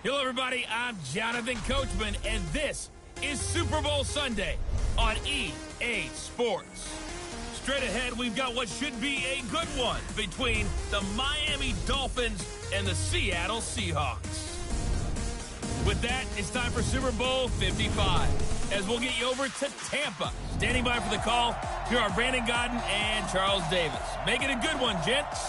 Hello, everybody. I'm Jonathan Coachman, and this is Super Bowl Sunday on EA Sports. Straight ahead, we've got what should be a good one between the Miami Dolphins and the Seattle Seahawks. With that, it's time for Super Bowl 55, as we'll get you over to Tampa. Standing by for the call, here are Brandon Godden and Charles Davis. Make it a good one, gents.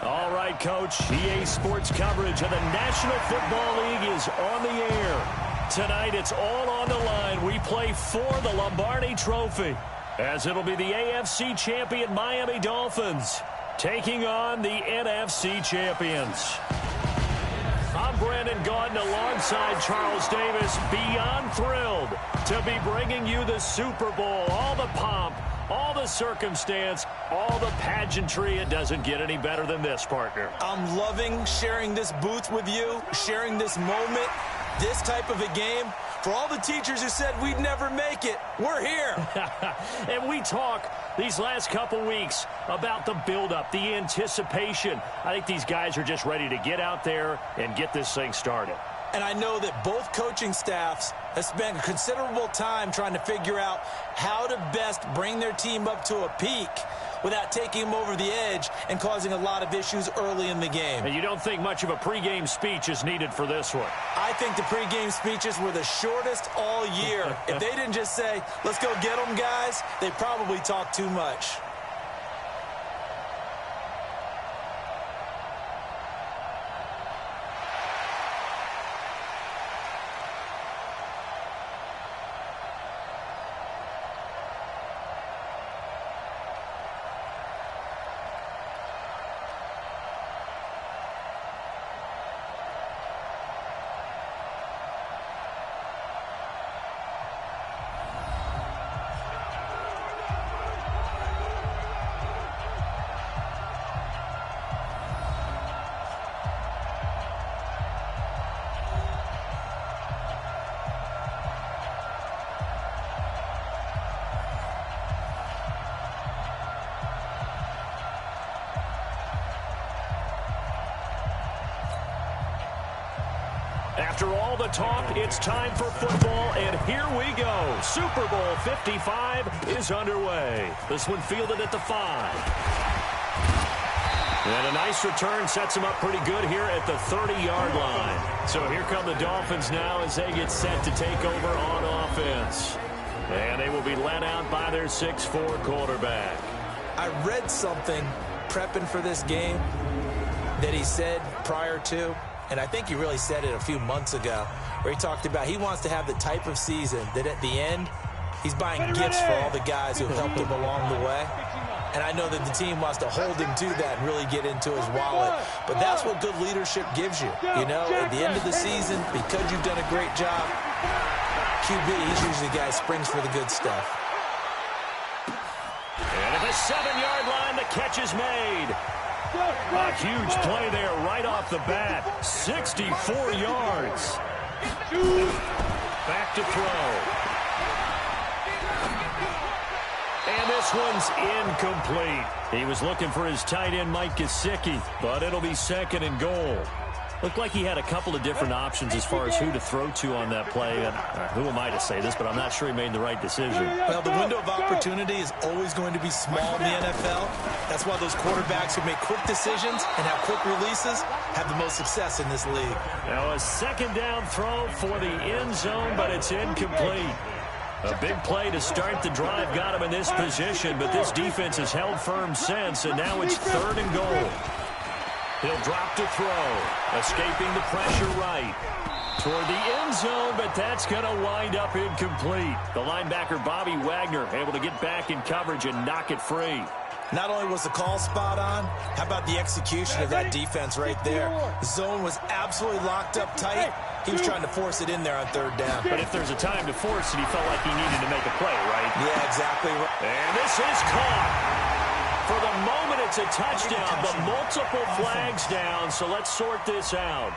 All right, Coach. EA Sports coverage of the National Football League is on the air. Tonight, it's all on the line. We play for the Lombardi Trophy, as it'll be the AFC champion Miami Dolphins taking on the NFC champions. I'm Brandon Gaudin alongside Charles Davis, beyond thrilled to be bringing you the Super Bowl. All the pomp, all the circumstance, all the pageantry. It doesn't get any better than this, partner. I'm loving sharing this booth with you, sharing this moment, this type of a game. For all the teachers who said we'd never make it, we're here. And we talk these last couple weeks about the buildup, the anticipation. I think these guys are just ready to get out there and get this thing started. And I know that both coaching staffs have spent considerable time trying to figure out how to best bring their team up to a peak without taking them over the edge and causing a lot of issues early in the game. And you don't think much of a pregame speech is needed for this one? I think the pregame speeches were the shortest all year. If they didn't just say, let's go get them, guys, they probably talked too much. After all the talk, it's time for football, and here we go. Super Bowl 55 is underway. This one fielded at the 5. And a nice return sets them up pretty good here at the 30-yard line. So here come the Dolphins now as they get set to take over on offense. And they will be led out by their 6'4 quarterback. I read something prepping for this game that he said prior to, and I think he really said it a few months ago, where he talked about he wants to have the type of season that at the end, he's buying gifts for all the guys who have helped him along the way. And I know that the team wants to hold him to that and really get into his wallet. But that's what good leadership gives you. You know, at the end of the season, because you've done a great job, QB, he's usually the guy who springs for the good stuff. And at the 7-yard line, the catch is made. A huge play there right off the bat. 64 yards. Back to throw. And this one's incomplete. He was looking for his tight end, Mike Gesicki, but it'll be 2nd and goal. Looked like he had a couple of different options as far as who to throw to on that play. And who am I to say this, but I'm not sure he made the right decision. Well, the window of opportunity is always going to be small in the NFL. That's why those quarterbacks who make quick decisions and have quick releases have the most success in this league. Now a 2nd down throw for the end zone, but it's incomplete. A big play to start the drive got him in this position, but this defense has held firm since, and now it's 3rd and goal. He'll drop to throw, escaping the pressure right toward the end zone, but that's going to wind up incomplete. The linebacker, Bobby Wagner, able to get back in coverage and knock it free. Not only was the call spot on, how about the execution of that defense right there? The zone was absolutely locked up tight. He was trying to force it in there on 3rd down. But if there's a time to force it, he felt like he needed to make a play, right? Yeah, exactly right. And this is caught. For the moment, it's a touchdown, but multiple flags down, so let's sort this out.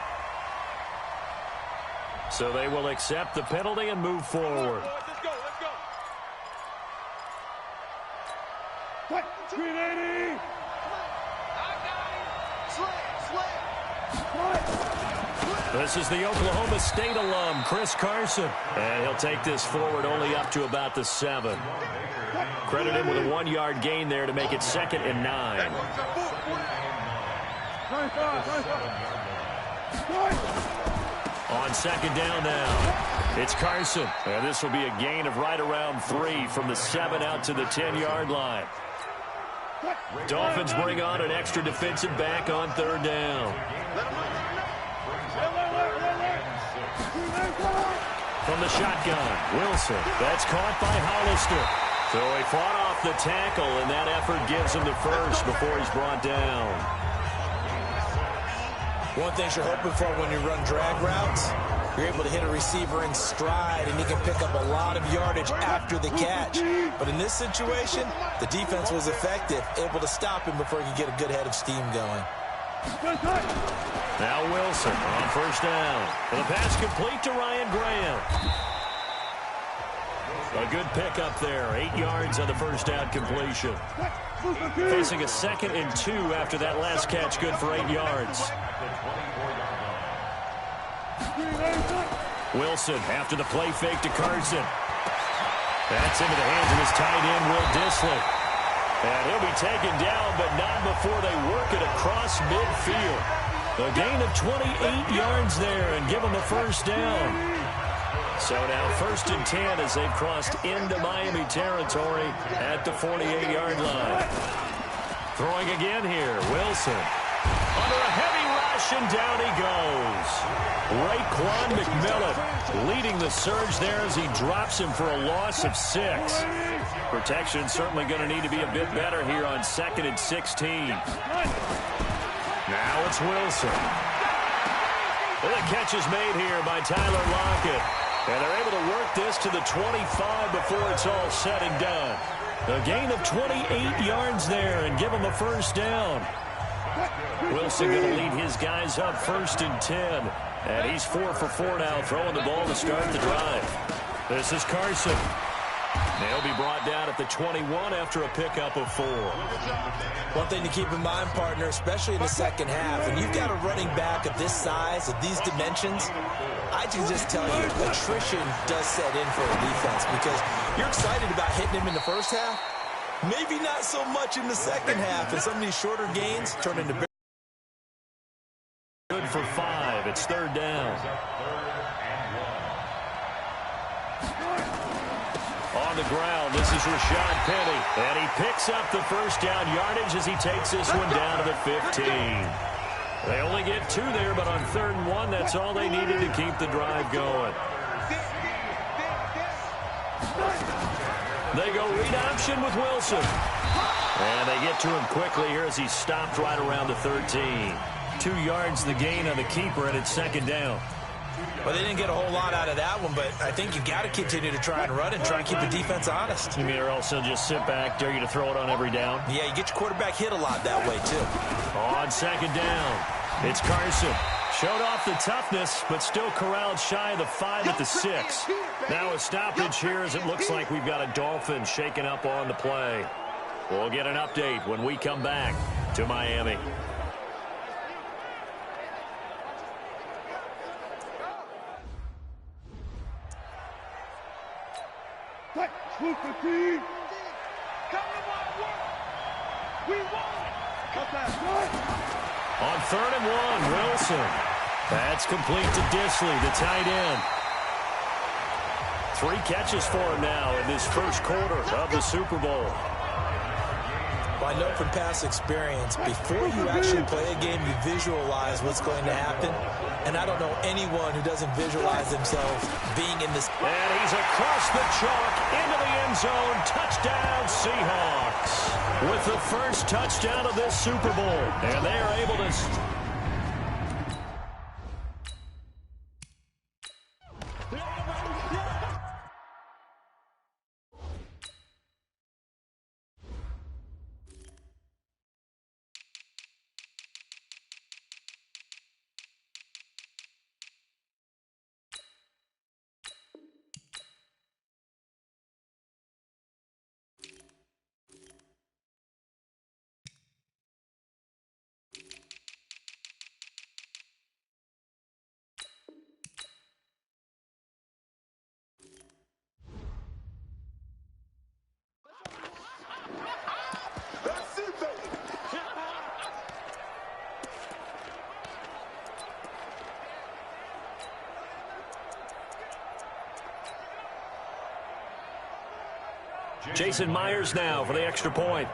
So they will accept the penalty and move forward. Let's go. 380. Slam. This is the Oklahoma State alum, Chris Carson. And he'll take this forward only up to about the 7. Credit him with a 1-yard gain there to make it 2nd and 9. On 2nd down now, it's Carson. And this will be a gain of right around 3 from the 7 out to the 10-yard line. Dolphins bring on an extra defensive back on 3rd down. From the shotgun, Wilson. That's caught by Hollister. So he fought off the tackle, and that effort gives him the first before he's brought down. One thing you're hoping for when you run drag routes, you're able to hit a receiver in stride, and he can pick up a lot of yardage after the catch. But in this situation, the defense was effective, able to stop him before he could get a good head of steam going. Now Wilson on 1st down. And the pass complete to Ryan Graham. A good pickup there. 8 yards on the 1st down completion. Facing a 2nd and 2 after that last catch, good for 8 yards. Wilson after the play fake to Carson. That's into the hands of his tight end, Will Dissly. And he'll be taken down, but not before they work it across midfield. A gain of 28 yards there and give him a 1st down. So now 1st and 10 as they've crossed into Miami territory at the 48-yard line. Throwing again here, Wilson. Under a heavy rush, and down he goes. Raekwon McMillan leading the surge there as he drops him for a loss of 6. Protection certainly going to need to be a bit better here on 2nd and 16. Now it's Wilson. Well, the catch is made here by Tyler Lockett. And they're able to work this to the 25 before it's all said and done. A gain of 28 yards there and give him a 1st down. Wilson going to lead his guys up 1st and 10. And he's 4 for 4 now, throwing the ball to start the drive. This is Carson. They'll be brought down at the 21 after a pickup of 4. One thing to keep in mind, partner, especially in the 2nd half, when you've got a running back of this size, of these dimensions, I can just tell you, attrition does set in for a defense because you're excited about hitting him in the 1st half. Maybe not so much in the 2nd half, and some of these shorter gains turn into big. Good for 5. It's 3rd down. On the ground, this is Rashad Penny. And he picks up the 1st down yardage as he takes this one down to the 15. They only get 2 there, but on 3rd and 1, that's all they needed to keep the drive going. They go read option with Wilson. And they get to him quickly here as he stopped right around the 13. 2 yards the gain on the keeper, and it's 2nd down. Well, they didn't get a whole lot out of that one, but I think you got to continue to try and run and try and keep the defense honest. You mean or also just sit back, dare you to throw it on every down? Yeah, you get your quarterback hit a lot that way, too. On 2nd down, it's Carson. Showed off the toughness, but still corralled shy of the 5 at the 6. Now a stoppage here as it looks like we've got a Dolphin shaking up on the play. We'll get an update when we come back to Miami. We won. On 3rd and 1, Wilson. That's complete to Dissly, the tight end. 3 catches for him now in this 1st quarter of the Super Bowl. Well, I know from past experience, before you actually play a game, you visualize what's going to happen. And I don't know anyone who doesn't visualize themselves being in this. And he's across the chalk into the end zone. Touchdown, Seahawks. With the 1st touchdown of this Super Bowl. And they are able to Jason Myers now for the extra point.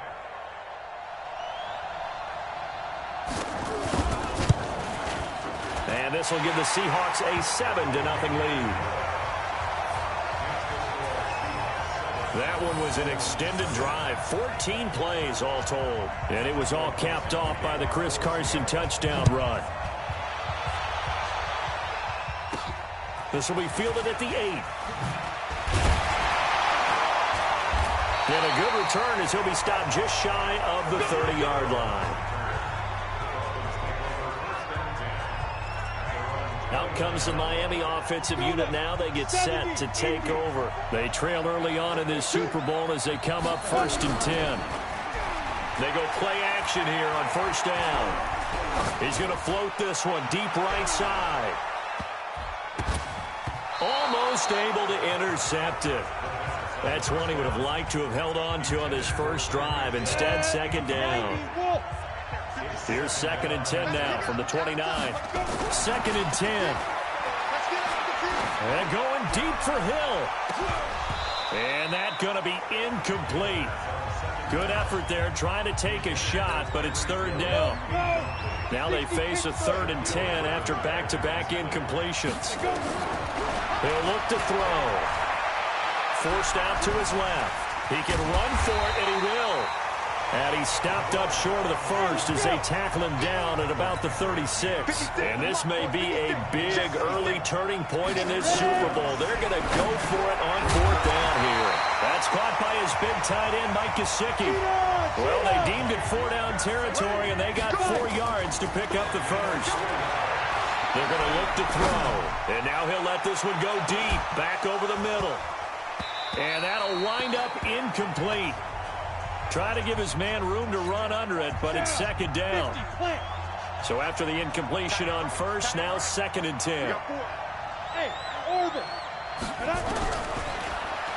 And this will give the Seahawks a 7-0 lead. That one was an extended drive, 14 plays all told. And it was all capped off by the Chris Carson touchdown run. This will be fielded at the 8. And a good return as he'll be stopped just shy of the 30-yard line. Out comes the Miami offensive unit now. They get set to take over. They trail early on in this Super Bowl as they come up 1st and 10. They go play action here on 1st down. He's going to float this one deep right side. Almost able to intercept it. That's one he would have liked to have held on to on this first drive. Instead, 2nd down. Here's 2nd and 10 now from the 29. 2nd and 10. And going deep for Hill. And that's going to be incomplete. Good effort there trying to take a shot, but it's 3rd down. Now they face a 3rd and 10 after back-to-back incompletions. He'll look to throw. Forced out to his left. He can run for it, and he will. And he stopped up short of the first as they tackle him down at about the 36. And this may be a big early turning point in this Super Bowl. They're going to go for it on 4th down here. That's caught by his big tight end, Mike Gesicki. Well, they deemed it 4-down territory, and they got 4 yards to pick up the first. They're going to look to throw. And now he'll let this one go deep, back over the middle. And that'll wind up incomplete. Try to give his man room to run under it, but it's 2nd down. So after the incompletion on first, now 2nd and 10.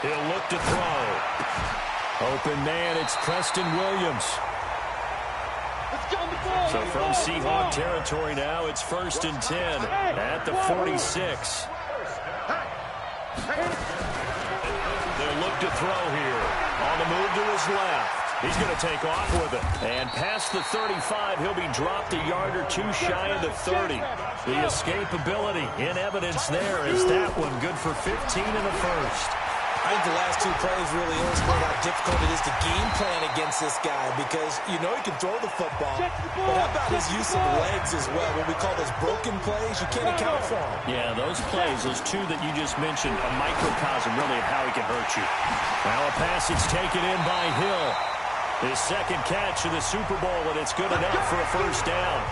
He'll look to throw. Open man, it's Preston Williams. So from Seahawk territory now, it's 1st and 10 at the 46. They'll look to throw here. On the move to his left. He's going to take off with it. And past the 35, he'll be dropped a yard or two shy of the 30. The escapability in evidence there is that one good for 15 in the first. I think the last 2 plays really illustrate how difficult it is to game plan against this guy because you know he can throw the football, but how about his use of legs as well? What we call those broken plays, you can't account for them. Yeah, those plays, those 2 that you just mentioned, a microcosm really of how he can hurt you. Now a passage taken in by Hill. His 2nd catch of the Super Bowl, and it's good enough for a 1st down.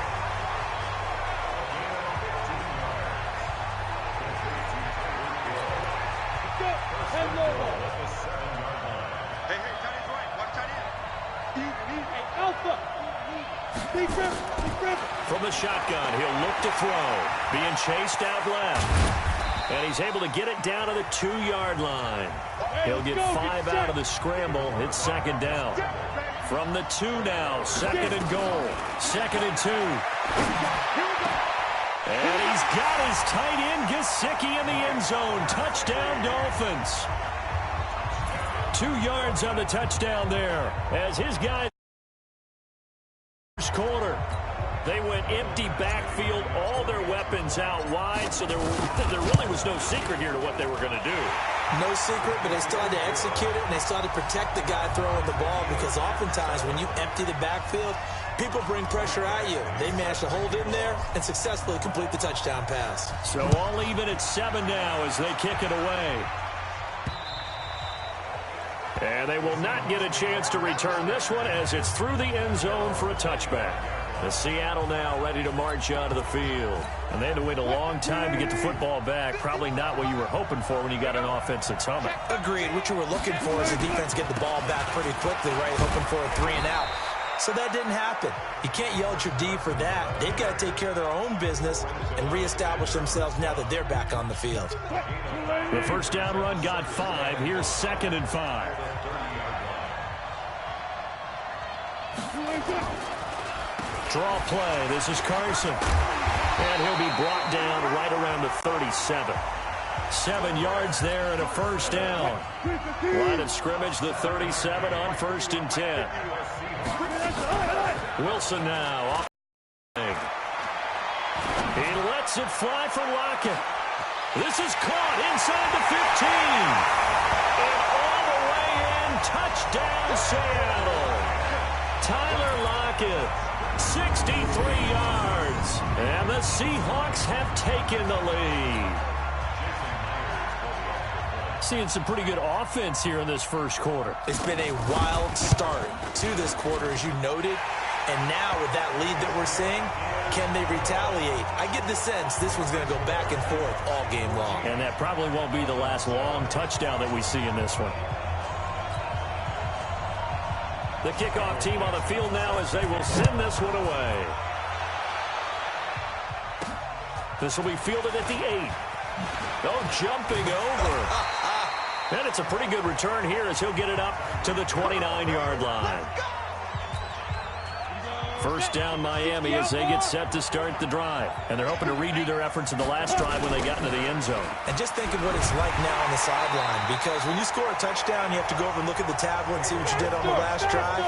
From the shotgun, he'll look to throw. Being chased out left. And he's able to get it down to the 2-yard line. He'll get 5 out of the scramble. It's 2nd down. From the 2 now, 2nd and goal. 2nd and 2. And he's got his tight end, Gesicki, in the end zone. Touchdown, Dolphins. 2 yards on the touchdown there as his guys corner. They went empty backfield, all their weapons out wide, so there really was no secret here to what they were going to do. No secret, but they still had to execute it, and they still had to protect the guy throwing the ball because oftentimes when you empty the backfield, people bring pressure at you. They managed to hold in there and successfully complete the touchdown pass. So all even at 7 now as they kick it away. And they will not get a chance to return this one as it's through the end zone for a touchback. The Seattle now ready to march onto the field. And they had to wait a long time to get the football back. Probably not what you were hoping for when you got an offense that's humming. Agreed. What you were looking for is the defense get the ball back pretty quickly, right? Hoping for a 3 and out. So that didn't happen. You can't yell at your D for that. They've got to take care of their own business and reestablish themselves now that they're back on the field. The 1st down run got 5. Here's 2nd and 5. Draw play. This is Carson. And he'll be brought down right around the 37. 7 yards there and a first down. Line of scrimmage, the 37 on 1st and 10. Wilson now off. He lets it fly for Lockett. This is caught inside the 15. And all the way in, touchdown Seattle. Tyler Lockett, 63 yards. And the Seahawks have taken the lead. Seeing some pretty good offense here in this first quarter. It's been a wild start to this quarter, as you noted. And now with that lead that we're seeing, can they retaliate? I get the sense this one's going to go back and forth all game long. And that probably won't be the last long touchdown that we see in this one. The kickoff team on the field now as they will send this one away. This will be fielded at the 8. Oh, jumping over. And it's a pretty good return here as he'll get it up to the 29-yard line. First down Miami as they get set to start the drive. And they're hoping to redo their efforts in the last drive when they got into the end zone. And just think of what it's like now on the sideline, because when you score a touchdown, you have to go over and look at the tablet and see what you did on the last drive.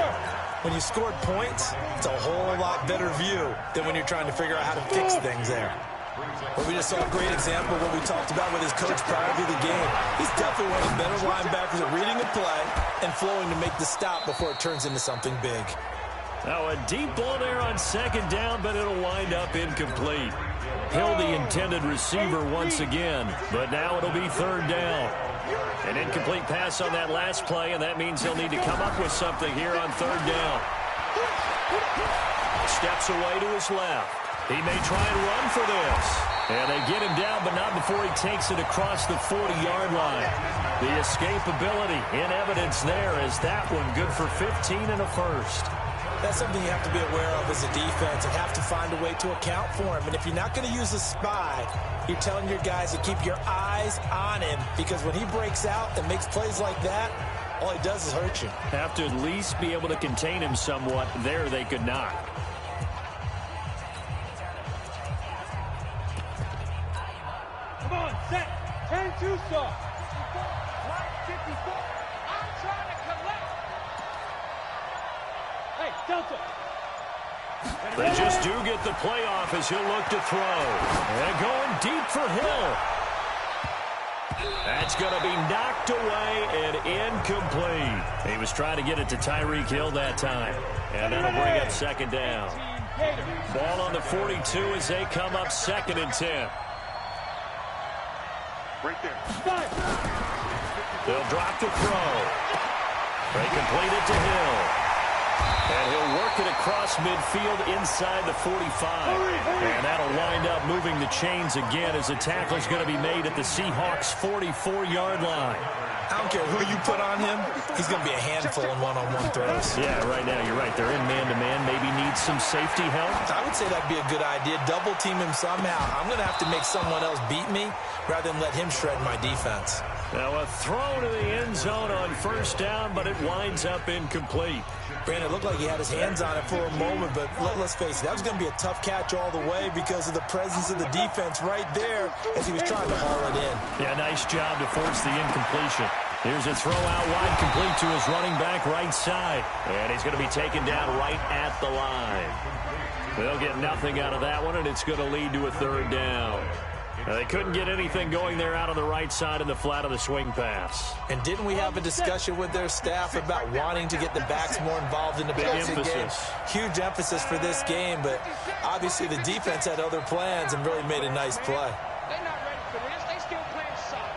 When you scored points, it's a whole lot better view than when you're trying to figure out how to fix things there. But we just saw a great example of what we talked about with his coach prior to the game. He's definitely one of the better linebackers at reading the play and flowing to make the stop before it turns into something big. Now a deep ball there on 2nd down, but it'll wind up incomplete. Hill the intended receiver once again, but now it'll be 3rd down. An incomplete pass on that last play, and that means he'll need to come up with something here on 3rd down. Steps away to his left. He may try and run for this. And they get him down, but not before he takes it across the 40-yard line. The escapability in evidence there is that one good for 15 and a first. That's something you have to be aware of as a defense and have to find a way to account for him. And if you're not going to use a spy, you're telling your guys to keep your eyes on him, because when he breaks out and makes plays like that, all he does is hurt you. Have to at least be able to contain him somewhat. There they could not. Come on, set. 10-2 soft. 54. I'm trying to collect. Hey, Delta. They just do get the playoff as he'll look to throw. And going deep for Hill. That's going to be knocked away and incomplete. He was trying to get it to Tyreek Hill that time. And that'll bring up 2nd down. Ball on the 42 as they come up 2nd and 10. Right there. They'll drop the throw. They complete it to Hill. And he'll work it across midfield inside the 45. And that'll wind up moving the chains again as the tackle's going to be made at the Seahawks' 44-yard line. I don't care who you put on him, he's going to be a handful in one-on-one throws. Yeah, right now you're right. They're in man-to-man. Maybe need some safety help. I would say that'd be a good idea. Double team him somehow. I'm going to have to make someone else beat me rather than let him shred my defense. Now a throw to the end zone on 1st down, but it winds up incomplete. Brandon, it looked like he had his hands on it for a moment, but let's face it, that was going to be a tough catch all the way because of the presence of the defense right there as he was trying to haul it in. Yeah, nice job to force the incompletion. Here's a throw out wide, complete to his running back right side. And he's going to be taken down right at the line. They'll get nothing out of that one, and it's going to lead to a 3rd down. Now, they couldn't get anything going there out on the right side in the flat of the swing pass. And didn't we have a discussion with their staff about wanting to get the backs more involved in the passing game? Huge emphasis for this game, but obviously the defense had other plans and really made a nice play. They're not ready for this. They still playing solid.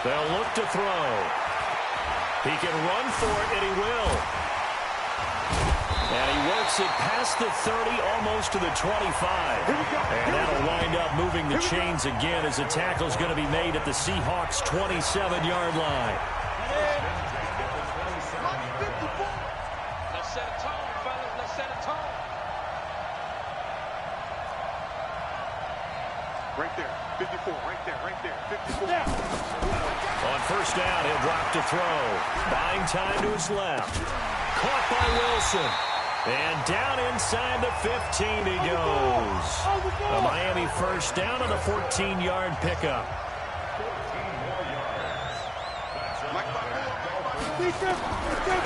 They'll look to throw. He can run for it, and he will. And he works it past the 30, almost to the 25. And that'll wind up moving the chains again as the tackle's going to be made at the Seahawks' 27-yard line. Let's set a tone, fellas. Let's set a tone. Right there. 54. Right there. 54. On 1st down, he'll drop to throw. Buying time to his left. Caught by Wilson. And down inside the 15 he goes. A Miami first down on a 14-yard pickup.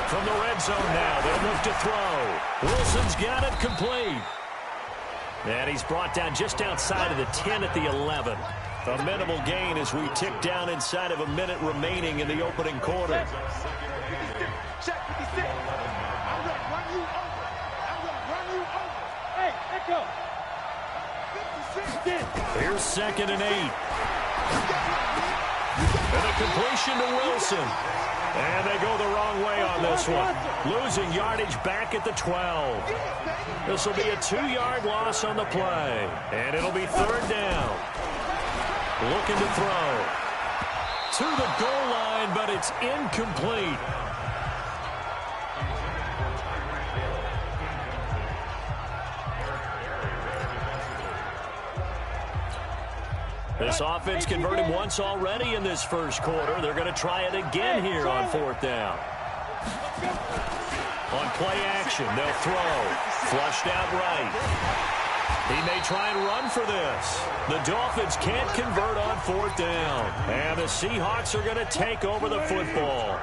From the red zone now, they'll look to throw. Wilson's got it complete. And he's brought down just outside of the 10 at the 11. A minimal gain as we tick down inside of a minute remaining in the opening quarter. Check 56. I'm going to run you over. I'm going to run you over. Hey, echo. 56. Here's 2nd and 8. And a completion to Wilson. And they go the wrong way on this one. Losing yardage back at the 12. This will be a 2-yard loss on the play. And it'll be 3rd down. Looking to throw. To the goal line, but it's incomplete. This offense converted once already in this first quarter. They're going to try it again here on 4th down. On play action, they'll throw. Flushed out right. He may try and run for this. The Dolphins can't convert on 4th down. And the Seahawks are going to take over the football.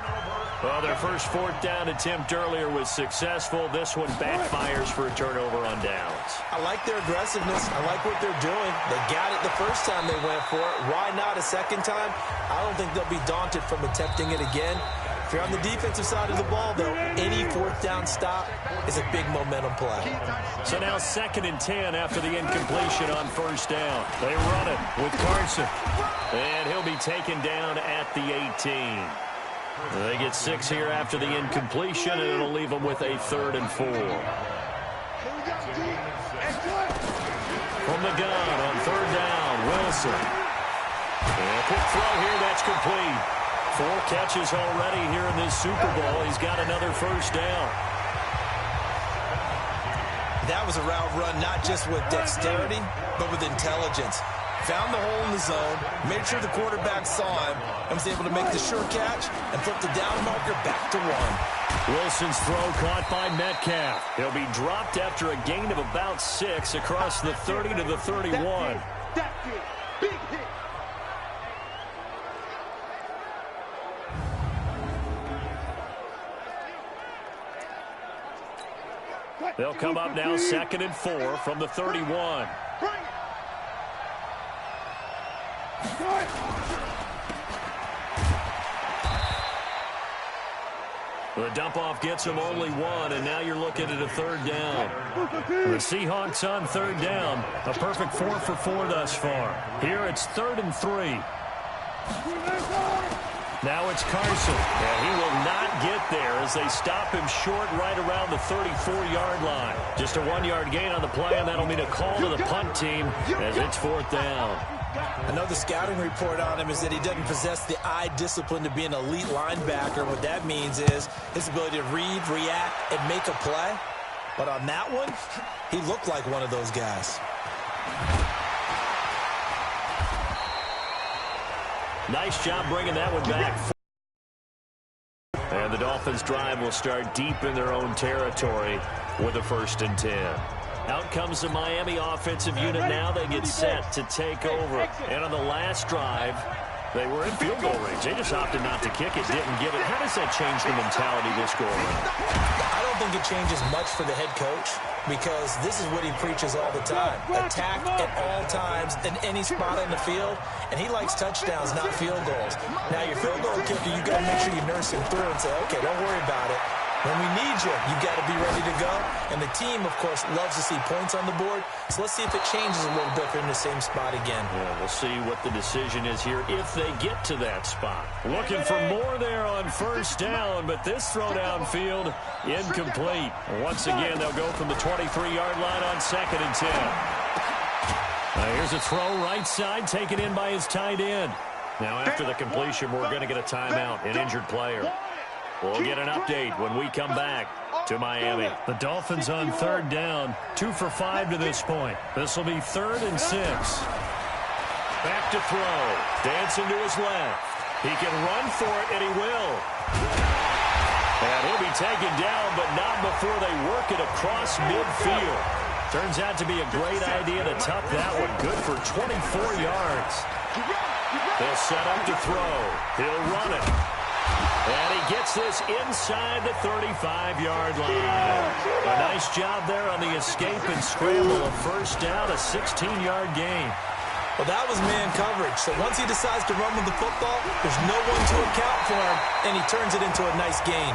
Well, their first 4th down attempt earlier was successful. This one backfires for a turnover on downs. I like their aggressiveness. I like what they're doing. They got it the first time they went for it. Why not a second time? I don't think they'll be daunted from attempting it again. If you're on the defensive side of the ball, though, any 4th down stop is a big momentum play. So now 2nd and 10 after the incompletion on 1st down. They run it with Carson. And he'll be taken down at the 18. They get 6 here after the incompletion, and it'll leave them with a 3rd and 4. From the gun on 3rd down, Wilson. And a quick throw here, that's complete. 4 catches already here in this Super Bowl. He's got another first down. That was a route run not just with dexterity, but with intelligence. Found the hole in the zone, made sure the quarterback saw him, and was able to make the sure catch and flip the down marker back to 1. Wilson's throw caught by Metcalf. He'll be dropped after a gain of about 6 across the 30 to the 31. That's it. Big hit. They'll come up now 2nd and 4 from the 31. The dump-off gets him only 1, and now you're looking at a 3rd down. The Seahawks on 3rd down. A perfect 4 for 4 thus far. Here it's 3rd and 3. Now it's Carson. And he will not get there as they stop him short right around the 34-yard line. Just a 1-yard gain on the play, and that'll mean a call to the punt team as it's 4th down. I know the scouting report on him is that he doesn't possess the eye discipline to be an elite linebacker. What that means is his ability to read, react, and make a play. But on that one, he looked like one of those guys. Nice job bringing that one back. And the Dolphins' drive will start deep in their own territory with a 1st and 10. Out comes the Miami offensive unit now. They get set to take over. And on the last drive, they were in field goal range. They just opted not to kick it, didn't give it. How does that change the mentality this go around? I don't think it changes much for the head coach because this is what he preaches all the time. Attack at all times in any spot on the field, and he likes touchdowns, not field goals. Now, your field goal kicker, you got to make sure you nurse him through and say, okay, don't worry about it. When we need you, you got to be ready to go. And the team, of course, loves to see points on the board. So let's see if it changes a little bit if they're in the same spot again. Yeah, we'll see what the decision is here if they get to that spot. Looking for more there on 1st down, but this throw downfield incomplete. Once again, they'll go from the 23-yard line on 2nd and 10. Here's a throw right side taken in by his tight end. Now after the completion, we're going to get a timeout, an injured player. We'll get an update when we come back to Miami. The Dolphins on 3rd down, 2 for 5 to this point. This will be 3rd and 6. Back to throw. Dancing to his left. He can run for it, and he will. And he'll be taken down, but not before they work it across midfield. Turns out to be a great idea to tuck that one. Good for 24 yards. They'll set up to throw. He'll run it. And he gets this inside the 35-yard line. A nice job there on the escape and scramble. A first down, a 16-yard gain. Well, that was man coverage. So once he decides to run with the football, there's no one to account for him, and he turns it into a nice gain.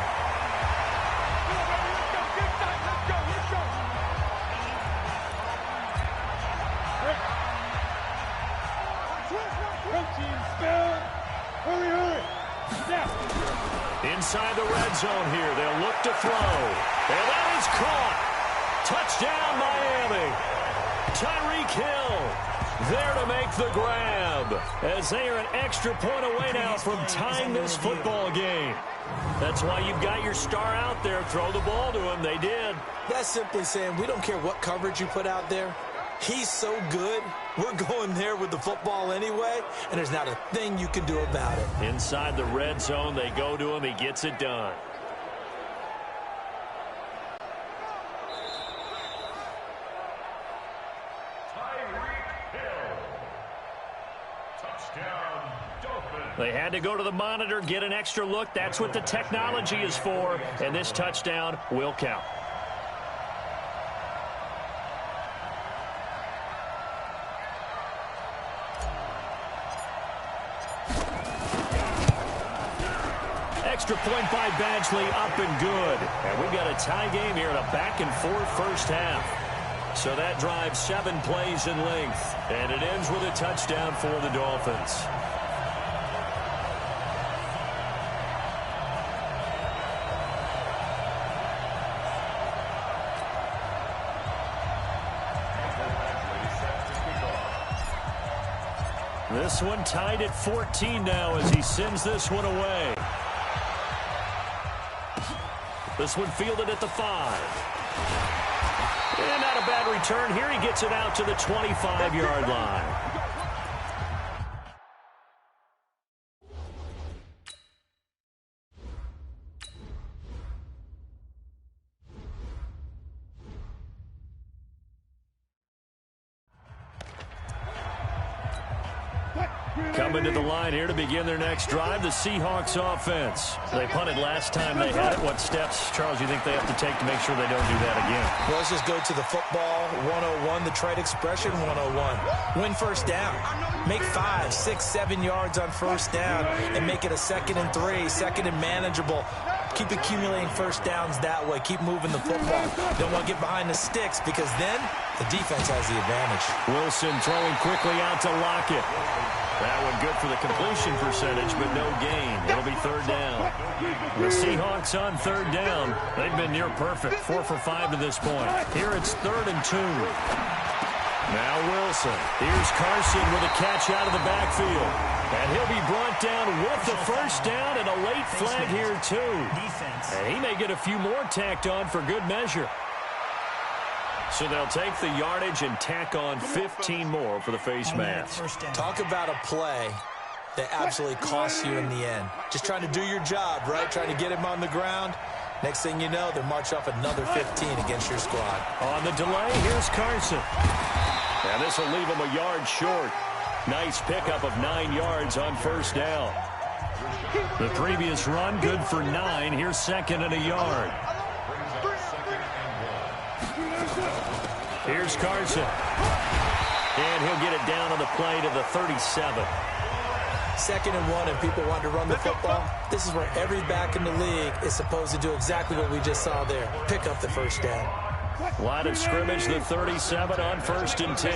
Inside the red zone here, they'll look to throw. And that is caught. Touchdown, Miami. Tyreek Hill there to make the grab, as they are an extra point away now from tying this football game. That's why you've got your star out there. Throw the ball to him. They did. That's simply saying we don't care what coverage you put out there. He's so good, we're going there with the football anyway, and there's not a thing you can do about it. Inside the red zone, they go to him. He gets it done. They had to go to the monitor, get an extra look. That's what the technology is for, and this touchdown will count. Extra point by Badgley, up and good. And we've got a tie game here in a back-and-forth first half. So that drives 7 plays in length, and it ends with a touchdown for the Dolphins. This one tied at 14 now as he sends this one away. This one fielded at the 5. And not a bad return here. He gets it out to the 25-yard line. Coming to the line here to begin their next drive, the Seahawks offense. They punted last time they had it. What steps, Charles, you think they have to take to make sure they don't do that again? Well, let's just go to the football 101, the trade expression 101. Win first down. Make 5, 6, 7 yards on first down and make it a 2nd and 3, 2nd and manageable. Keep accumulating first downs that way. Keep moving the football. Don't want to get behind the sticks because then the defense has the advantage. Wilson throwing quickly out to Lockett. That one good for the completion percentage, but no gain. It'll be 3rd down. The Seahawks on 3rd down. They've been near perfect, 4 for 5 to this point. Here it's 3rd and 2. Now Wilson. Here's Carson with a catch out of the backfield. And he'll be brought down with the first down and a late flag here too. And he may get a few more tacked on for good measure. So they'll take the yardage and tack on 15 more for the face mask. Talk about a play that absolutely costs you in the end. Just trying to do your job, right? Trying to get him on the ground. Next thing you know, they'll march off another 15 against your squad. On the delay, here's Carson. And this will leave him a yard short. Nice pickup of 9 yards on first down. The previous run, good for 9. Here's 2nd and a yard. Here's Carson. And he'll get it down on the play to the 37. 2nd and 1, and people want to run the football. This is where every back in the league is supposed to do exactly what we just saw there. Pick up the first down. Line of scrimmage, the 37 on 1st and 10.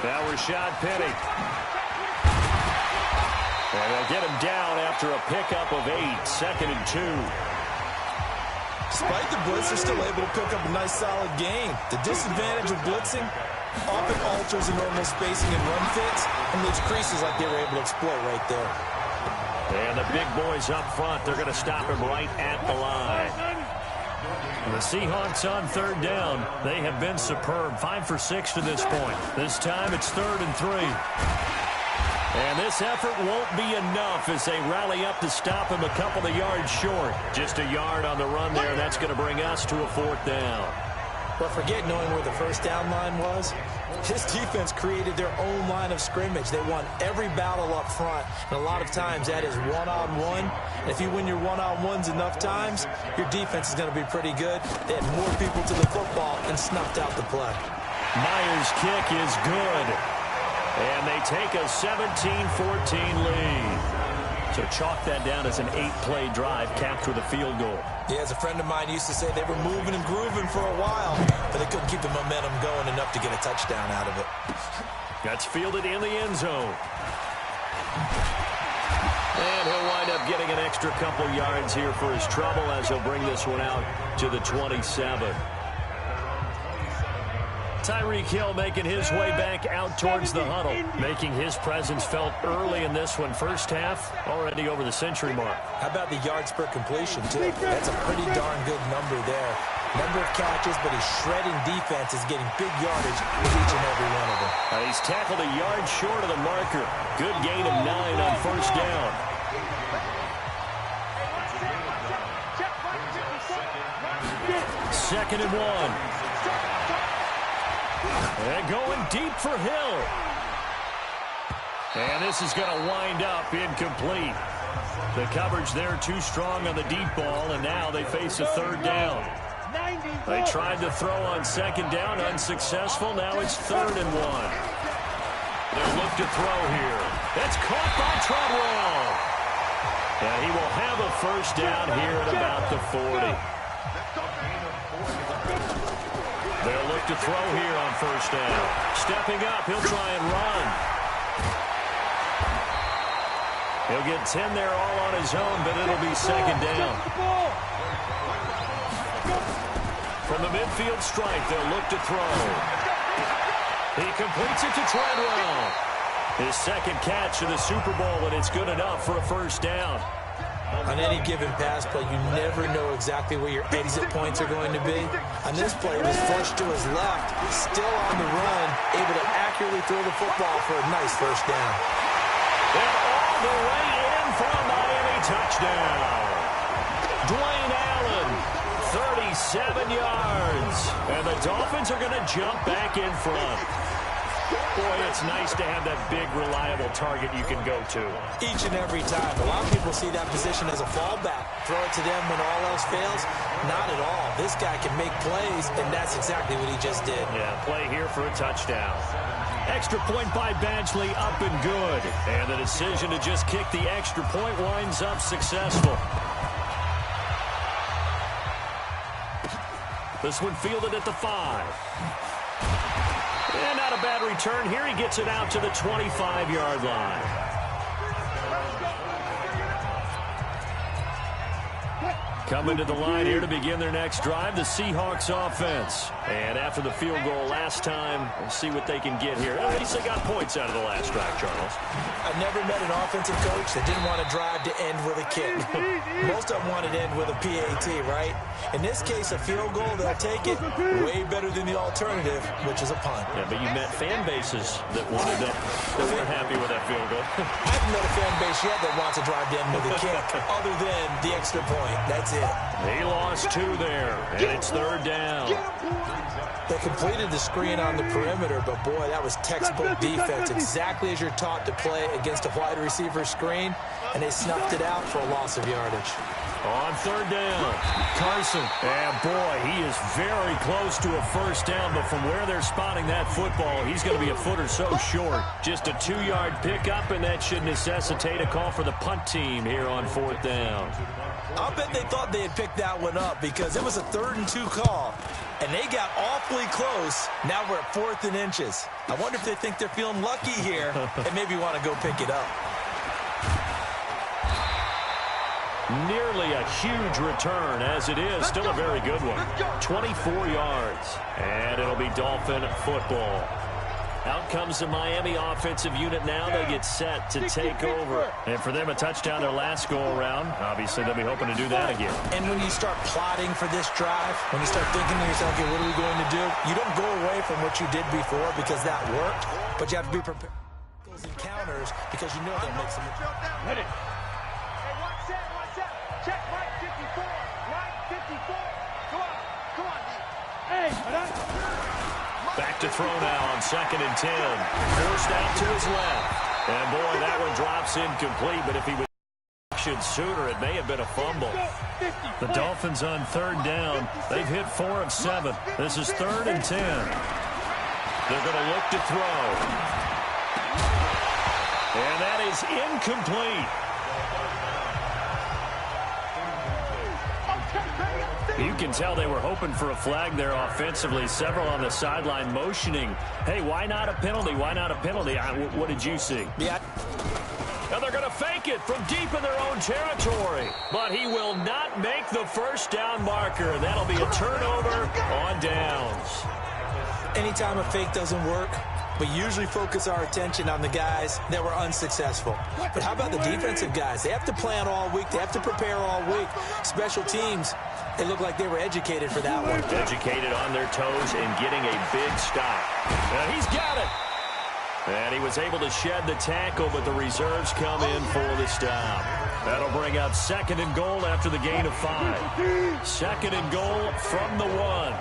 Now Rashad Penny. And they'll get him down after a pickup of 8, 2nd and 2. Despite the blitz, they're still able to pick up a nice, solid gain. The disadvantage of blitzing often alters the normal spacing and run fits and leaves creases like they were able to exploit right there. And the big boys up front, they're going to stop him right at the line. The Seahawks on 3rd down. They have been superb. 5 for 6 to this point. This time it's 3rd and 3. And this effort won't be enough as they rally up to stop him a couple of yards short. Just a yard on the run there, and that's going to bring us to a 4th down. But forget knowing where the first down line was. This defense created their own line of scrimmage. They won every battle up front, and a lot of times that is one-on-one. And if you win your one-on-ones enough times, your defense is going to be pretty good. They had more people to the football and snuffed out the play. Myers' kick is good. And they take a 17-14 lead. So chalk that down as an 8-play drive capped with a field goal. Yeah, as a friend of mine used to say, they were moving and grooving for a while, but they couldn't keep the momentum going enough to get a touchdown out of it. That's fielded in the end zone. And he'll wind up getting an extra couple yards here for his trouble as he'll bring this one out to the 27. Tyreek Hill making his way back out towards the huddle, making his presence felt early in this one. First half, already over the century mark. How about the yards per completion, too? That's a pretty darn good number there. Number of catches, but he's shredding defenses, getting big yardage with each and every one of them. He's tackled a yard short of the marker. Good gain of 9 on first down. Second and 1. And going deep for Hill. And this is going to wind up incomplete. The coverage there too strong on the deep ball, and now they face a 3rd down. They tried to throw on 2nd down, unsuccessful. Now it's 3rd and 1. They'll look to throw here. That's caught by Treadwell. And he will have a first down here at about the 40. They'll look to throw here on first down. Stepping up, he'll try and run. He'll get 10 there all on his own, but it'll be 2nd down. From the midfield stripe, they'll look to throw. He completes it to Treadwell. His 2nd catch of the Super Bowl, and it's good enough for a first down. On any given pass play, you never know exactly where your exit points are going to be. On this play, it was flushed to his left, still on the run, able to accurately throw the football for a nice first down. And all the way in for a Miami touchdown. Dwayne Allen, 37 yards. And the Dolphins are going to jump back in front. Boy, it's nice to have that big, reliable target you can go to. Each and every time. A lot of people see that position as a fallback. Throw it to them when all else fails. Not at all. This guy can make plays, and that's exactly what he just did. Yeah, play here for a touchdown. Extra point by Badgley, up and good. And the decision to just kick the extra point winds up successful. This one fielded at the 5. And not a bad return here. He gets it out to the 25-yard line. Coming to the line here to begin their next drive, the Seahawks offense. And after the field goal last time, we'll see what they can get here. At least they got points out of the last drive, Charles. I've never met an offensive coach that didn't want to drive to end with a kick. Most of them wanted to end with a PAT, right? In this case, a field goal, they'll take it way better than the alternative, which is a punt. Yeah, but you met fan bases that wanted that weren't happy with that field goal. I haven't met a fan base yet that wants to drive to end with a kick, other than the extra point. That's it. He lost 2 there, and it's 3rd down. They completed the screen on the perimeter, but boy, that was textbook defense, exactly as you're taught to play against a wide receiver screen, and they snuffed it out for a loss of yardage. On 3rd down, Carson. And boy, he is very close to a first down, but from where they're spotting that football, he's going to be a foot or so short. Just a 2-yard pickup, and that should necessitate a call for the punt team here on 4th down. I'll bet they thought they had picked that one up because it was a 3rd and 2 call, and they got awfully close. Now we're at 4th and inches. I wonder if they think they're feeling lucky here and maybe want to go pick it up. Nearly a huge return, as it is. Still a very good one. 24 yards, and it'll be Dolphin football. Out comes the Miami offensive unit now. They get set to take over. And for them, a touchdown their last go-around. Obviously, they'll be hoping to do that again. And when you start plotting for this drive, when you start thinking to yourself, okay, what are we going to do? You don't go away from what you did before because that worked, but you have to be prepared. Encounters players because you know they'll make some. Hit it. Hey, one set. Check right 54. Right 54. Come on, D. Hey, Back to throw now on 2nd and 10. Forced out to his left. And, boy, that one drops incomplete, but if he was sooner, it may have been a fumble. The Dolphins on 3rd down. They've hit 4 of 7. This is 3rd and 10. They're going to look to throw. And that is incomplete. You can tell they were hoping for a flag there offensively. Several on the sideline motioning, hey, why not a penalty? Why not a penalty? What did you see? Yeah. Now they're going to fake it from deep in their own territory. But he will not make the first down marker. That'll be a turnover on downs. Anytime a fake doesn't work, we usually focus our attention on the guys that were unsuccessful. But how about the defensive guys? They have to plan all week. They have to prepare all week. Special teams, they look like they were educated for that one. Educated on their toes and getting a big stop. And he's got it. And he was able to shed the tackle, but the reserves come in for the stop. That'll bring up 2nd and goal after the gain of 5. 2nd and goal from the 1.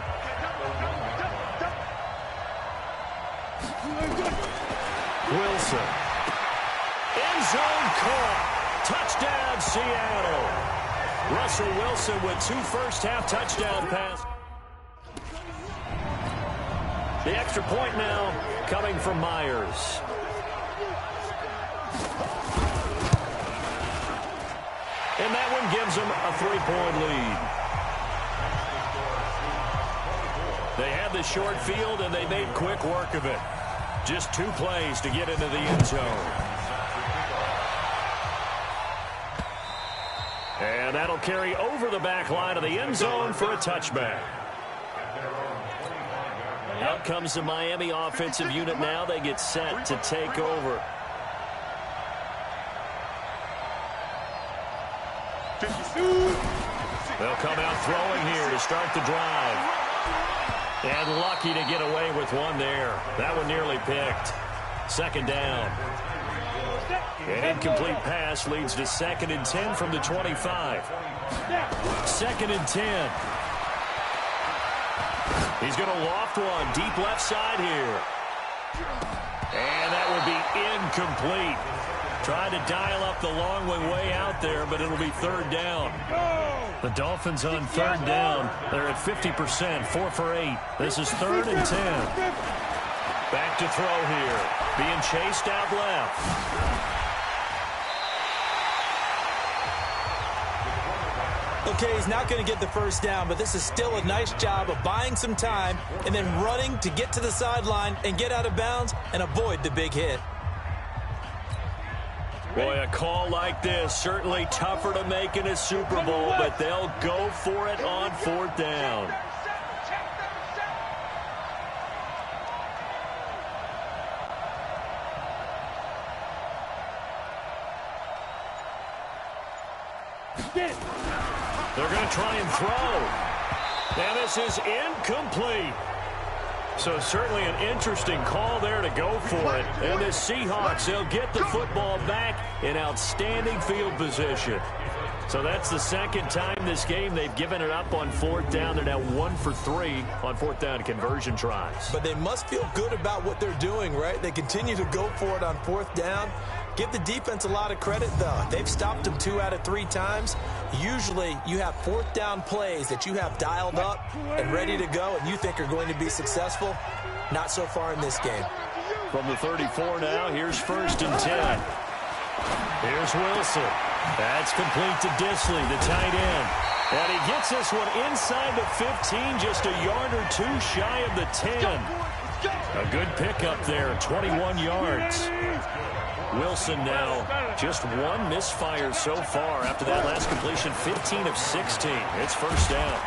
Wilson. End zone caught. Touchdown, Seattle. Russell Wilson with 2 first-half touchdown passes. The extra point now coming from Myers. And that one gives them a 3-point lead. They had the short field, and they made quick work of it. Just 2 plays to get into the end zone. And that'll carry over the back line of the end zone for a touchback. Out comes the Miami offensive unit now. They get set to take over. They'll come out throwing here to start the drive. And lucky to get away with one there. That one nearly picked. 2nd down. An incomplete pass leads to 2nd and 10 from the 25. 2nd and 10. He's going to loft one deep left side here. And that will be incomplete. Trying to dial up the long way out there, but it'll be 3rd down. The Dolphins on 3rd down. They're at 50%, 4 for 8. This is 3rd and 10. Back to throw here. Being chased out left. Okay, he's not going to get the first down, but this is still a nice job of buying some time and then running to get to the sideline and get out of bounds and avoid the big hit. Boy, a call like this, certainly tougher to make in a Super Bowl, but they'll go for it on 4th down. They're going to try and throw. And this is incomplete. So certainly an interesting call there to go for it. And the Seahawks, they'll get the football back in outstanding field position. So that's the 2nd time this game they've given it up on 4th down. They're now 1 for 3 on 4th down conversion tries. But they must feel good about what they're doing, right? They continue to go for it on 4th down. Give the defense a lot of credit, though. They've stopped them 2 out of 3 times. Usually, you have 4th down plays that you have dialed up and ready to go and you think are going to be successful. Not so far in this game. From the 34 now, here's 1st and 10. Here's Wilson. That's complete to Disley, the tight end. And he gets this one inside the 15, just a yard or 2 shy of the 10. A good pickup there, 21 yards. Wilson now just 1 misfire so far after that last completion, 15 of 16. It's 1st down.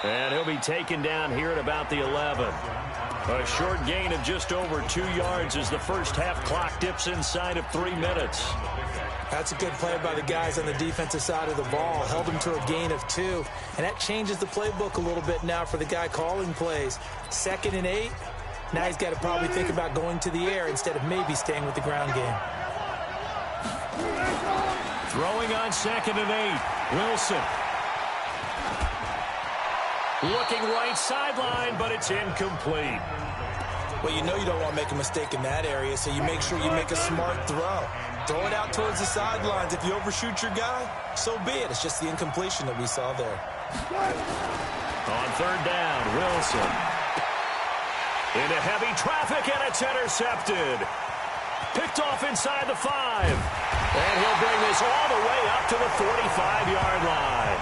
And he'll be taken down here at about the 11. A short gain of just over 2 yards as the first half clock dips inside of 3 minutes. That's a good play by the guys on the defensive side of the ball. Held him to a gain of 2. And that changes the playbook a little bit now for the guy calling plays. 2nd and 8. Now he's got to probably think about going to the air instead of maybe staying with the ground game. Throwing on 2nd and 8. Wilson. Looking right sideline, but it's incomplete. Well, you know you don't want to make a mistake in that area, so you make sure you make a smart throw. Throw it out towards the sidelines. If you overshoot your guy, so be it. It's just the incompletion that we saw there. On 3rd down, Wilson. Into heavy traffic, and it's intercepted. Picked off inside the 5. And he'll bring this all the way up to the 45-yard line.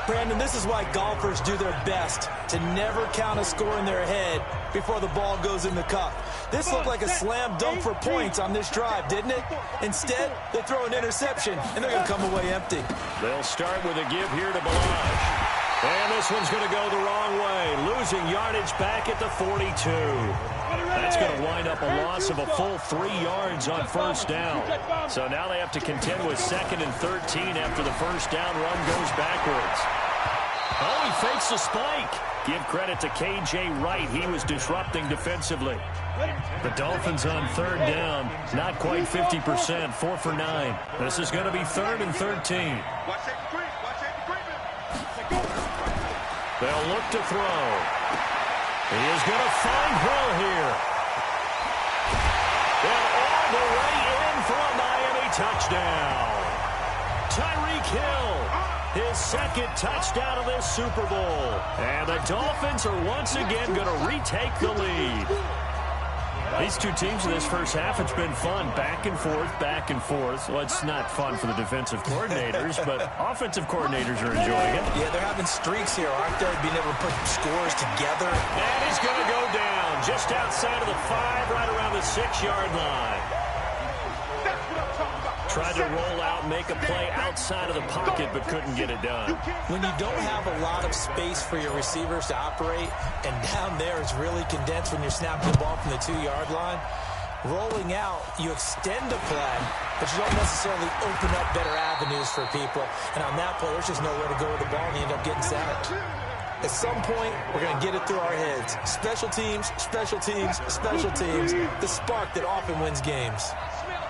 Brandon, this is why golfers do their best to never count a score in their head before the ball goes in the cup. This looked like a slam dunk for points on this drive, didn't it? Instead, they throw an interception, and they're going to come away empty. They'll start with a give here to Balaj. And this one's going to go the wrong way, losing yardage back at the 42. That's going to wind up a loss of a full 3 yards on 1st down. So now they have to contend with 2nd and 13 after the 1st down run goes backwards. Oh, he fakes the spike. Give credit to K.J. Wright. He was disrupting defensively. The Dolphins on 3rd down, not quite 50%, 4 for 9. This is going to be 3rd and 13. They'll look to throw. He is going to find Hill here. And all the way in for a Miami touchdown. Tyreek Hill, his 2nd touchdown of this Super Bowl. And the Dolphins are once again going to retake the lead. These two teams in this first half, it's been fun. Back and forth, back and forth. Well, it's not fun for the defensive coordinators, but offensive coordinators are enjoying it. Yeah, they're having streaks here, aren't they? Being able to put scores together. And he's going to go down just outside of the 5, right around the 6-yard line. Tried to roll out, make a play outside of the pocket, but couldn't get it done. When you don't have a lot of space for your receivers to operate, and down there it's really condensed when you're snapping the ball from the 2-yard line, rolling out, you extend a play, but you don't necessarily open up better avenues for people. And on that play, there's just nowhere to go with the ball, and you end up getting sacked. At some point, we're going to get it through our heads. Special teams, special teams, special teams. The spark that often wins games.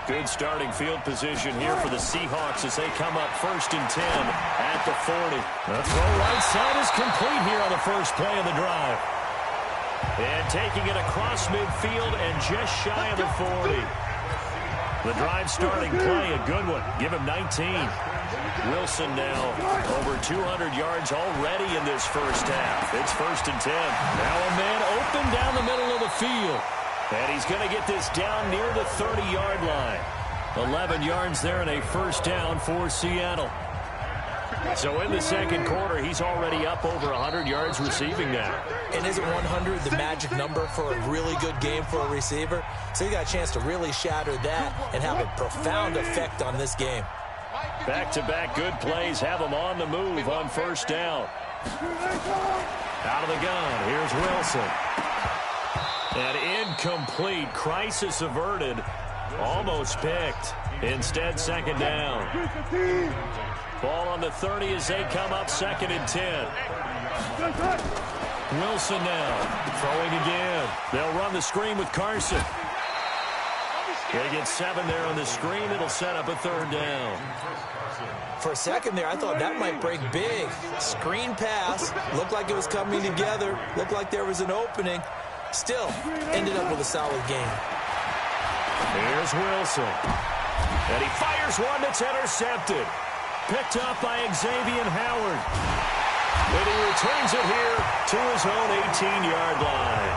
Good starting field position here for the Seahawks as they come up 1st and 10 at the 40. The throw right side is complete here on the first play of the drive. And taking it across midfield and just shy of the 40. The drive starting play, a good one. Give him 19. Wilson now over 200 yards already in this first half. It's 1st and 10. Now a man open down the middle of the field. And he's going to get this down near the 30-yard line. 11 yards there and a 1st down for Seattle. So in the 2nd quarter, he's already up over 100 yards receiving now. And isn't 100 the magic number for a really good game for a receiver? So he got a chance to really shatter that and have a profound effect on this game. Back-to-back good plays have him on the move on 1st down. Out of the gun, here's Wilson. And incomplete. Crisis averted. Almost picked. Instead, 2nd down. Ball on the 30 as they come up 2nd and 10. Wilson now throwing again. They'll run the screen with Carson. They get 7 there on the screen. It'll set up a 3rd down. For a second there, I thought that might break big. Screen pass. Looked like it was coming together. Looked like there was an opening. Still, ended up with a solid game. Here's Wilson. And he fires one that's intercepted. Picked up by Xavier Howard. And he returns it here to his own 18-yard line.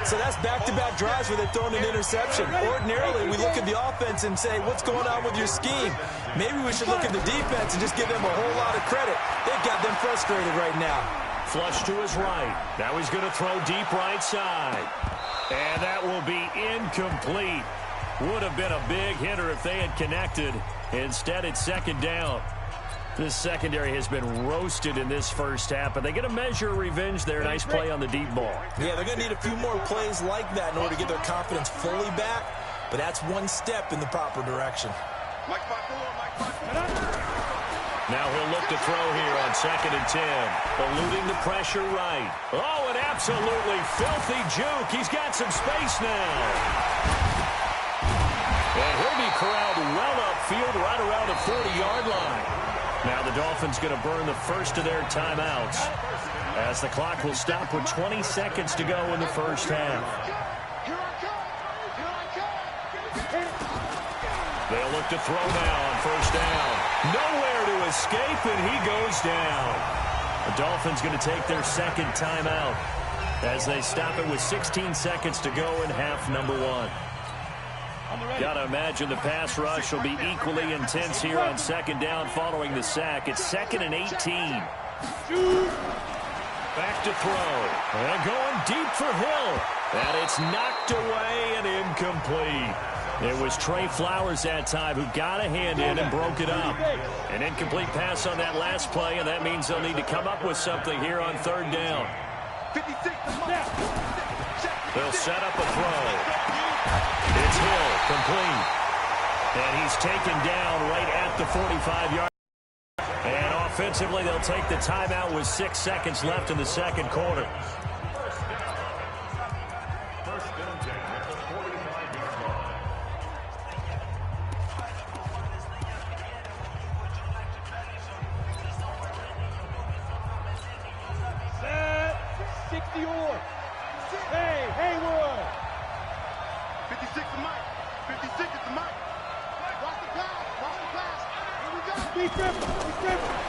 So that's back-to-back drives where they've thrown an interception. Ordinarily, we look at the offense and say, what's going on with your scheme? Maybe we should look at the defense and just give them a whole lot of credit. They've got them frustrated right now. Flush to his right. Now he's going to throw deep right side. And that will be incomplete. Would have been a big hitter if they had connected. Instead, it's 2nd down. This secondary has been roasted in this first half, but they get a measure of revenge there. Nice play on the deep ball. Yeah, they're going to need a few more plays like that in order to get their confidence fully back, but that's one step in the proper direction. Now he'll look to throw here on 2nd and 10. Eluding the pressure right. Oh, an absolutely filthy juke. He's got some space now. And he'll be corralled well upfield right around the 40-yard line. Now the Dolphins going to burn the first of their timeouts as the clock will stop with 20 seconds to go in the first half. They'll look to throw now on 1st down. Nowhere to escape, and he goes down. The Dolphins going to take their 2nd timeout as they stop it with 16 seconds to go in half number 1. Got to imagine the pass rush will be equally intense here on 2nd down following the sack. It's 2nd and 18. Back to throw. And going deep for Hill. And it's knocked away and incomplete. It was Trey Flowers that time who got a hand in and broke it up. An incomplete pass on that last play, and that means they'll need to come up with something here on 3rd down. They'll set up a throw. It's Hill, complete. And he's taken down right at the 45-yard. And offensively, they'll take the timeout with 6 seconds left in the 2nd quarter.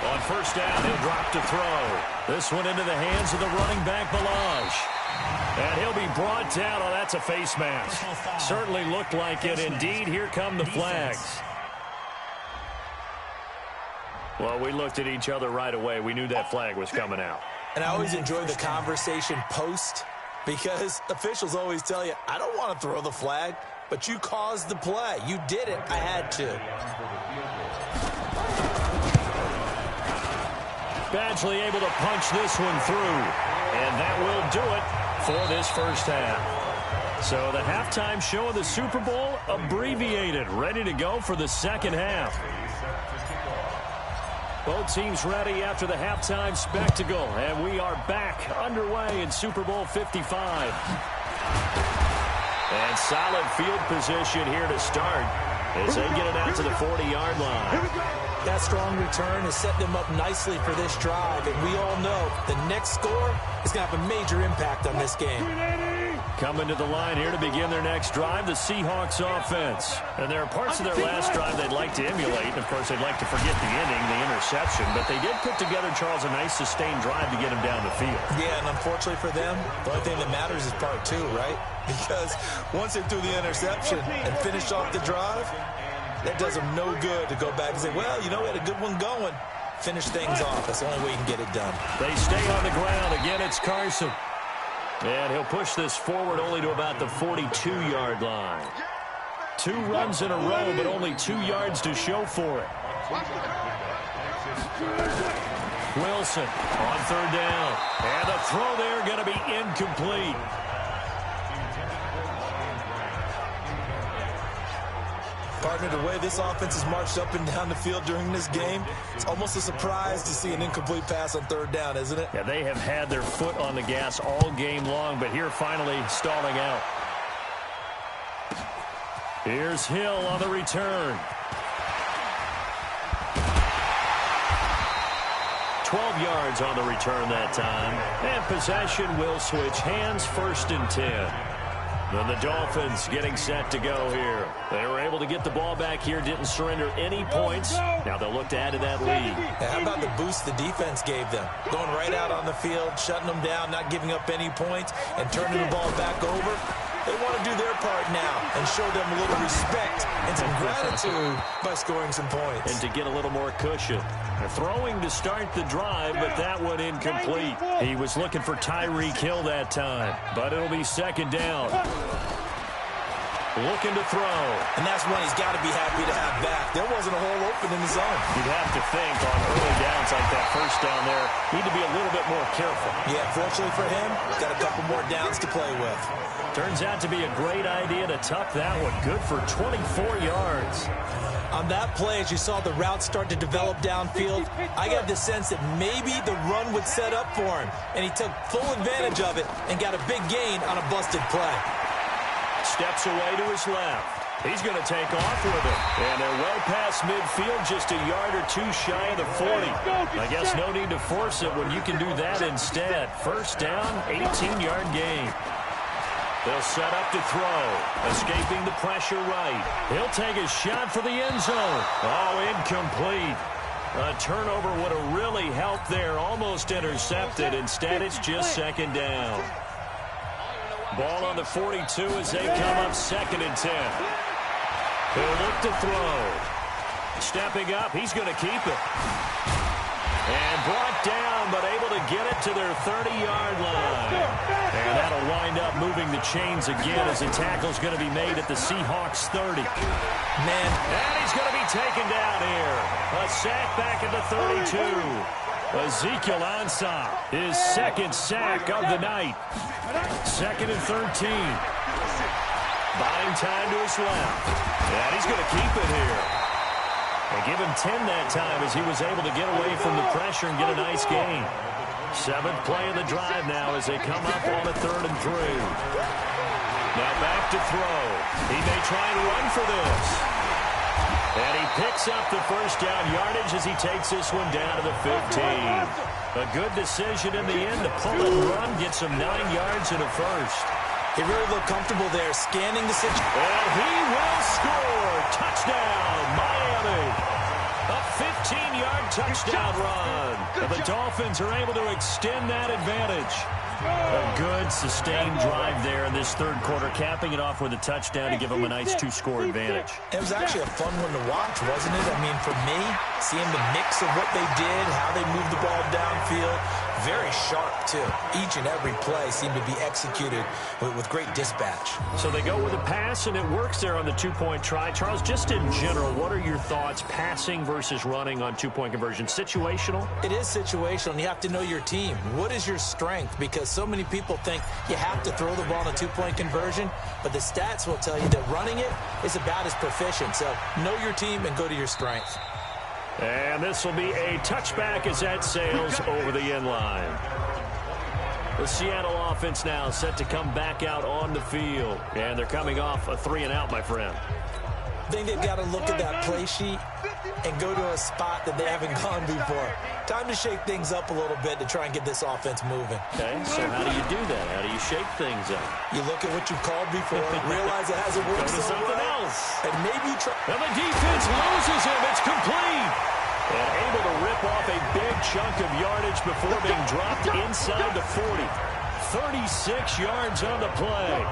On 1st down, he'll drop to throw. This one into the hands of the running back, Balaj. And he'll be brought down. Oh, that's a face mask. Certainly looked like it. Indeed, here come the flags. Well, we looked at each other right away. We knew that flag was coming out. And I always enjoy the conversation post because officials always tell you, I don't want to throw the flag, but you caused the play. You did it. I had to. Badgley able to punch this one through. And that will do it for this first half. So the halftime show of the Super Bowl abbreviated, ready to go for the 2nd half. Both teams ready after the halftime spectacle. And we are back underway in Super Bowl 55. And solid field position here to start as they get it out to the 40-yard line. That strong return has set them up nicely for this drive, and we all know the next score is going to have a major impact on this game. Coming to the line here to begin their next drive, the Seahawks offense. And there are parts of their last drive they'd like to emulate. And, of course, they'd like to forget the inning, the interception. But they did put together, Charles, a nice sustained drive to get them down the field. Yeah, and unfortunately for them, the only thing that matters is part 2, right? Because once they threw the interception and finished off the drive, that does them no good to go back and say, well, you know, we had a good one going. Finish things off. That's the only way you can get it done. They stay on the ground. Again, it's Carson. And he'll push this forward only to about the 42-yard line. 2 runs in a row, but only 2 yards to show for it. Wilson on 3rd down. And the throw there going to be incomplete. Partner, the way this offense has marched up and down the field during this game, it's almost a surprise to see an incomplete pass on 3rd down, isn't it? Yeah, they have had their foot on the gas all game long, but here finally stalling out. Here's Hill on the return. 12 yards on the return that time. And possession will switch hands, 1st and 10. Then the Dolphins getting set to go here. They were able to get the ball back here, didn't surrender any points. Now they'll look to add to that lead. Yeah, how about the boost the defense gave them? Going right out on the field, shutting them down, not giving up any points, and turning the ball back over. They want to do their part now and show them a little respect and some gratitude by scoring some points. And to get a little more cushion. They're throwing to start the drive, but that one incomplete. He was looking for Tyreek Hill that time, but it'll be 2nd down. looking to throw. And that's one he's got to be happy to have back. There wasn't a hole open in the zone. You'd have to think on early downs like that first down there, need to be a little bit more careful. Yeah, fortunately for him, got a couple more downs to play with. Turns out to be a great idea to tuck that one. Good for 24 yards. On that play, as you saw the route start to develop downfield, I got the sense that maybe the run would set up for him, and he took full advantage of it and got a big gain on a busted play. Steps away to his left. He's going to take off with it. And they're well past midfield, just a yard or two shy of the 40. I guess no need to force it when you can do that instead. First down, 18-yard gain. They'll set up to throw. Escaping the pressure right. He'll take a shot for the end zone. Oh, incomplete. A turnover would have really helped there. Almost intercepted. Instead, it's just second down. Ball on the 42 as they come up 2nd and 10. He'll look to throw. Stepping up, he's going to keep it. And brought down, but able to get it to their 30-yard line. And that'll wind up moving the chains again as the tackle's going to be made at the Seahawks 30. Man. And he's going to be taken down here. A sack back at the 32. Ezekiel Ansah, his 2nd sack of the night. 2nd and 13. Buying time to his left. And he's going to keep it here. They give him 10 that time as he was able to get away from the pressure and get a nice gain. 7th play of the drive now as they come up on a 3rd and 3. Now back to throw. He may try and run for this. And he picks up the first down yardage as he takes this one down to the 15. A good decision in the end to pull and run, get some 9 yards and a first. He really looked comfortable there, scanning the situation. And he will score. Touchdown, Miami. A 15-yard touchdown run. And the Dolphins are able to extend that advantage. A good, sustained drive there in this 3rd quarter, capping it off with a touchdown to give them a nice 2-score advantage. It was actually a fun one to watch, wasn't it? I mean, for me, seeing the mix of what they did, how they moved the ball downfield, very sharp, too. Each and every play seemed to be executed with great dispatch. So they go with a pass, and it works there on the 2-point try. Charles, just in general, what are your thoughts, passing versus running on 2-point conversion? Situational? It is situational, and you have to know your team. What is your strength? Because so many people think you have to throw the ball in a 2-point conversion, but the stats will tell you that running it is about as proficient. So know your team and go to your strength. And this will be a touchback as that sails over the end line. The Seattle offense now set to come back out on the field. And they're coming off a 3-and-out, my friend. I think they've got to look at that play sheet and go to a spot that they haven't gone before. Time to shake things up a little bit to try and get this offense moving. Okay, so how do you do that? How do you shake things up? You look at what you've called before, realize it hasn't worked Go to so something well, else. and maybe try. And the defense loses him. It's complete. And able to rip off a big chunk of yardage before being dropped inside the 40. 36 yards on the play.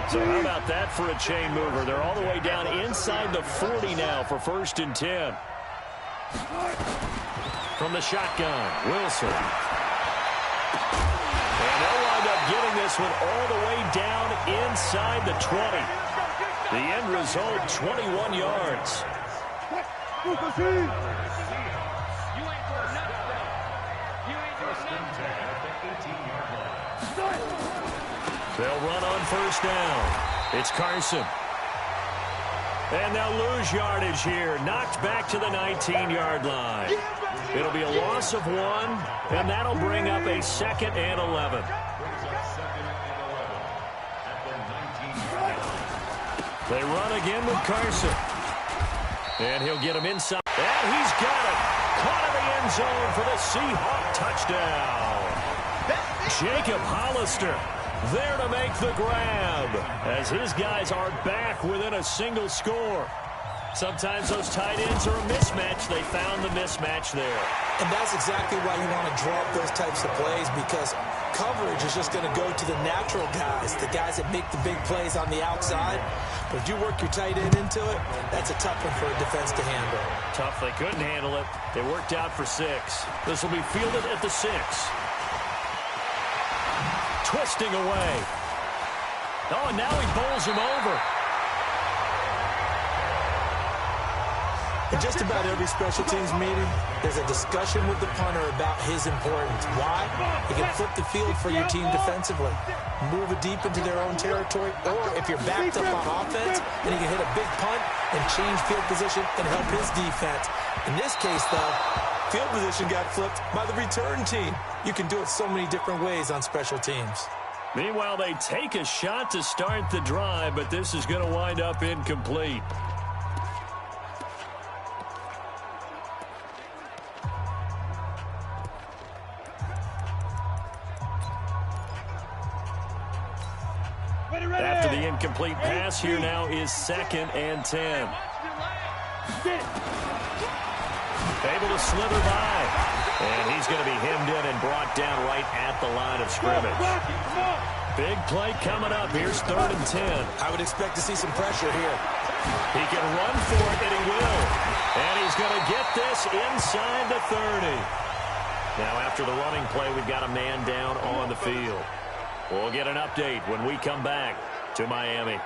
So how about that for a chain mover? They're all the way down inside the 40 now for 1st and 10. From the shotgun, Wilson. And they'll wind up getting this one all the way down inside the 20. The end result, 21 yards. They'll run on 1st down. It's Carson. And they'll lose yardage here. Knocked back to the 19-yard line. It'll be a loss of 1, and that'll bring up a 2nd and 11. They run again with Carson. And he'll get him inside. And he's got it. Caught in the end zone for the Seahawk touchdown. Jacob Hollister there to make the grab as his guys are back within a single score. Sometimes those tight ends are a mismatch. They found the mismatch there. And that's exactly why you want to draw up those types of plays, because coverage is just going to go to the natural guys, the guys that make the big plays on the outside. But if you work your tight end into it, that's a tough one for a defense to handle. Tough. They couldn't handle it. They worked out for 6. This will be fielded at the 6. Twisting away. Oh, and now he bowls him over. In just about every special teams meeting, there's a discussion with the punter about his importance. Why? He can flip the field for your team defensively, move it deep into their own territory, or if you're backed up on offense, then he can hit a big punt and change field position and help his defense. In this case, though, field position got flipped by the return team. You can do it so many different ways on special teams. Meanwhile, they take a shot to start the drive, but this is going to wind up incomplete. After the incomplete pass, here now is 2nd and 10. Able to slither by. And he's going to be hemmed in and brought down right at the line of scrimmage. Big play coming up. Here's 3rd and 10. I would expect to see some pressure here. He can run for it, and he will. And he's going to get this inside the 30. Now, after the running play, we've got a man down on the field. We'll get an update when we come back to Miami.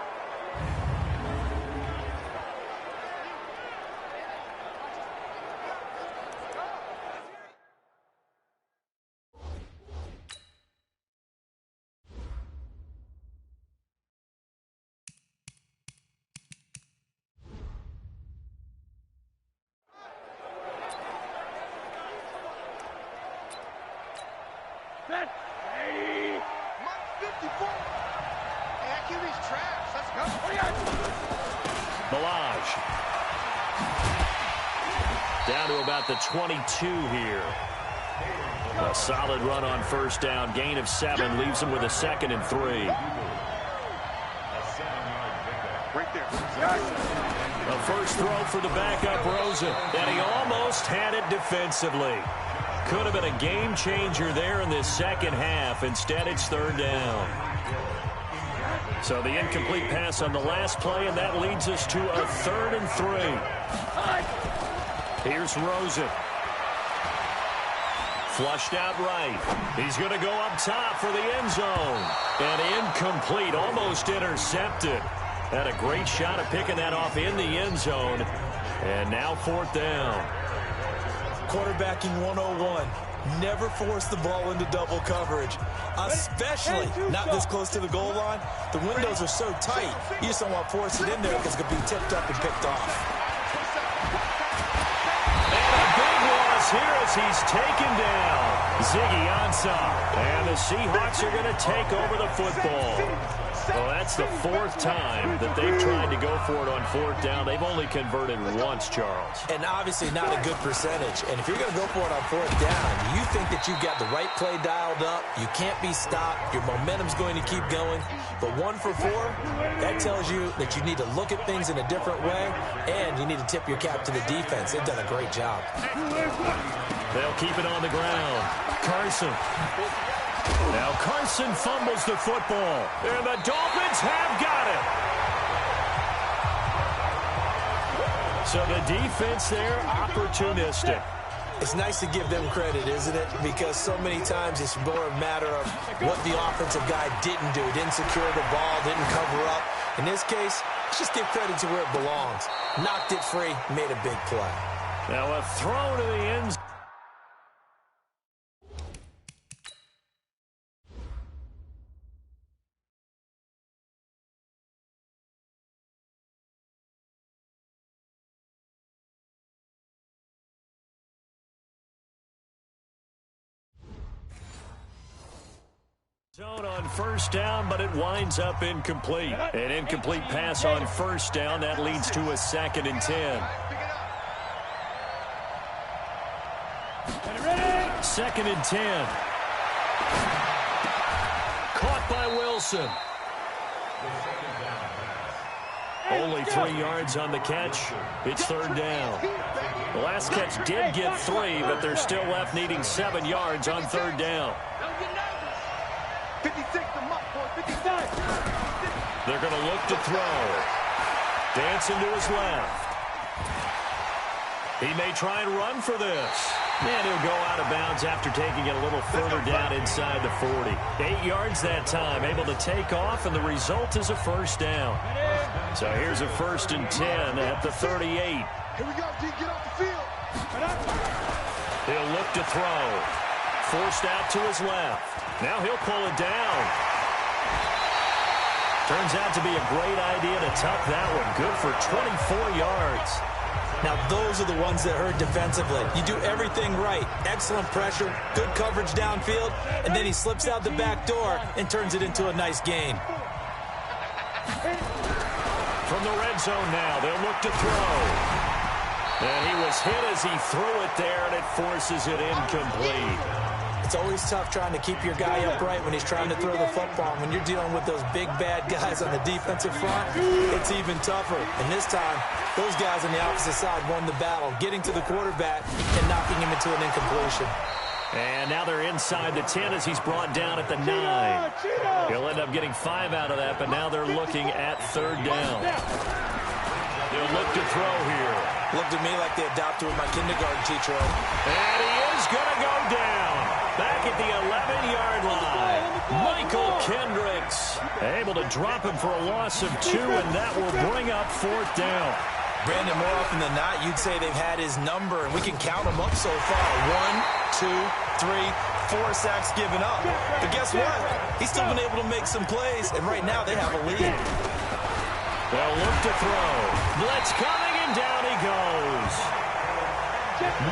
Down to about the 22 here. A solid run on 1st down. Gain of 7 leaves him with a 2nd and 3. Right there. A first throw for the backup Rosen. And he almost had it defensively. Could have been a game changer there in this 2nd half. Instead, it's 3rd down. So the incomplete pass on the last play, and that leads us to a 3rd and 3. Here's Rosen. Flushed out right. He's going to go up top for the end zone. And incomplete, almost intercepted. Had a great shot at picking that off in the end zone. And now 4th down. Quarterbacking 101. Never force the ball into double coverage, especially not this close to the goal line. The windows are so tight, you just don't want to force it in there because it could be tipped up and picked off. Here as he's taken down. Ziggy Ansah. And the Seahawks are going to take over the football. Well, that's the 4th time that they've tried to go for it on 4th down. They've only converted once, Charles. And obviously not a good percentage. And if you're going to go for it on 4th down, you think that you've got the right play dialed up. You can't be stopped. Your momentum's going to keep going. But 1 for 4, that tells you that you need to look at things in a different way, and you need to tip your cap to the defense. They've done a great job. They'll keep it on the ground. Carson. Now Carson fumbles the football, and the Dolphins have got it. So the defense there, opportunistic. It's nice to give them credit, isn't it? Because so many times it's more a matter of what the offensive guy didn't do. Didn't secure the ball, didn't cover up. In this case, let's just give credit to where it belongs. Knocked it free, made a big play. Now a throw to the end zone. Zone on 1st down, but it winds up incomplete. An incomplete pass on 1st down. That leads to a 2nd and 10. 2nd and 10. Caught by Wilson. Only 3 yards on the catch. It's 3rd down. The last catch did get 3, but they're still left needing 7 yards on 3rd down. 56, They're going to look to throw. Dancing to his left. He may try and run for this. And he'll go out of bounds after taking it a little further down inside the 40. 8 yards that time, able to take off, and the result is a 1st down. So here's a 1st and 10 at the 38. Here we go, D. Get off the field. He'll look to throw. Forced out to his left. Now he'll pull it down. Turns out to be a great idea to tuck that one. Good for 24 yards. Now, those are the ones that hurt defensively. You do everything right. Excellent pressure, good coverage downfield, and then he slips out the back door and turns it into a nice gain. From the red zone now, they'll look to throw. And he was hit as he threw it there, and it forces it incomplete. It's always tough trying to keep your guy upright when he's trying to throw the football. When you're dealing with those big, bad guys on the defensive front, it's even tougher. And this time, those guys on the opposite side won the battle, getting to the quarterback and knocking him into an incompletion. And now they're inside the 10 as he's brought down at the 9. He'll end up getting 5 out of that, but now they're looking at 3rd down. They'll look to throw here. Looked at me like they adopted with my kindergarten teacher. And he is going to go down. Back at the 11-yard line. Michael Kendricks able to drop him for a loss of 2, and that will bring up 4th down. Brandon, more often than not, you'd say they've had his number, and we can count them up so far. 1, 2, 3, 4 sacks given up. But guess what? He's still been able to make some plays, and right now they have a lead. They'll look to throw. Blitz coming, and down he goes.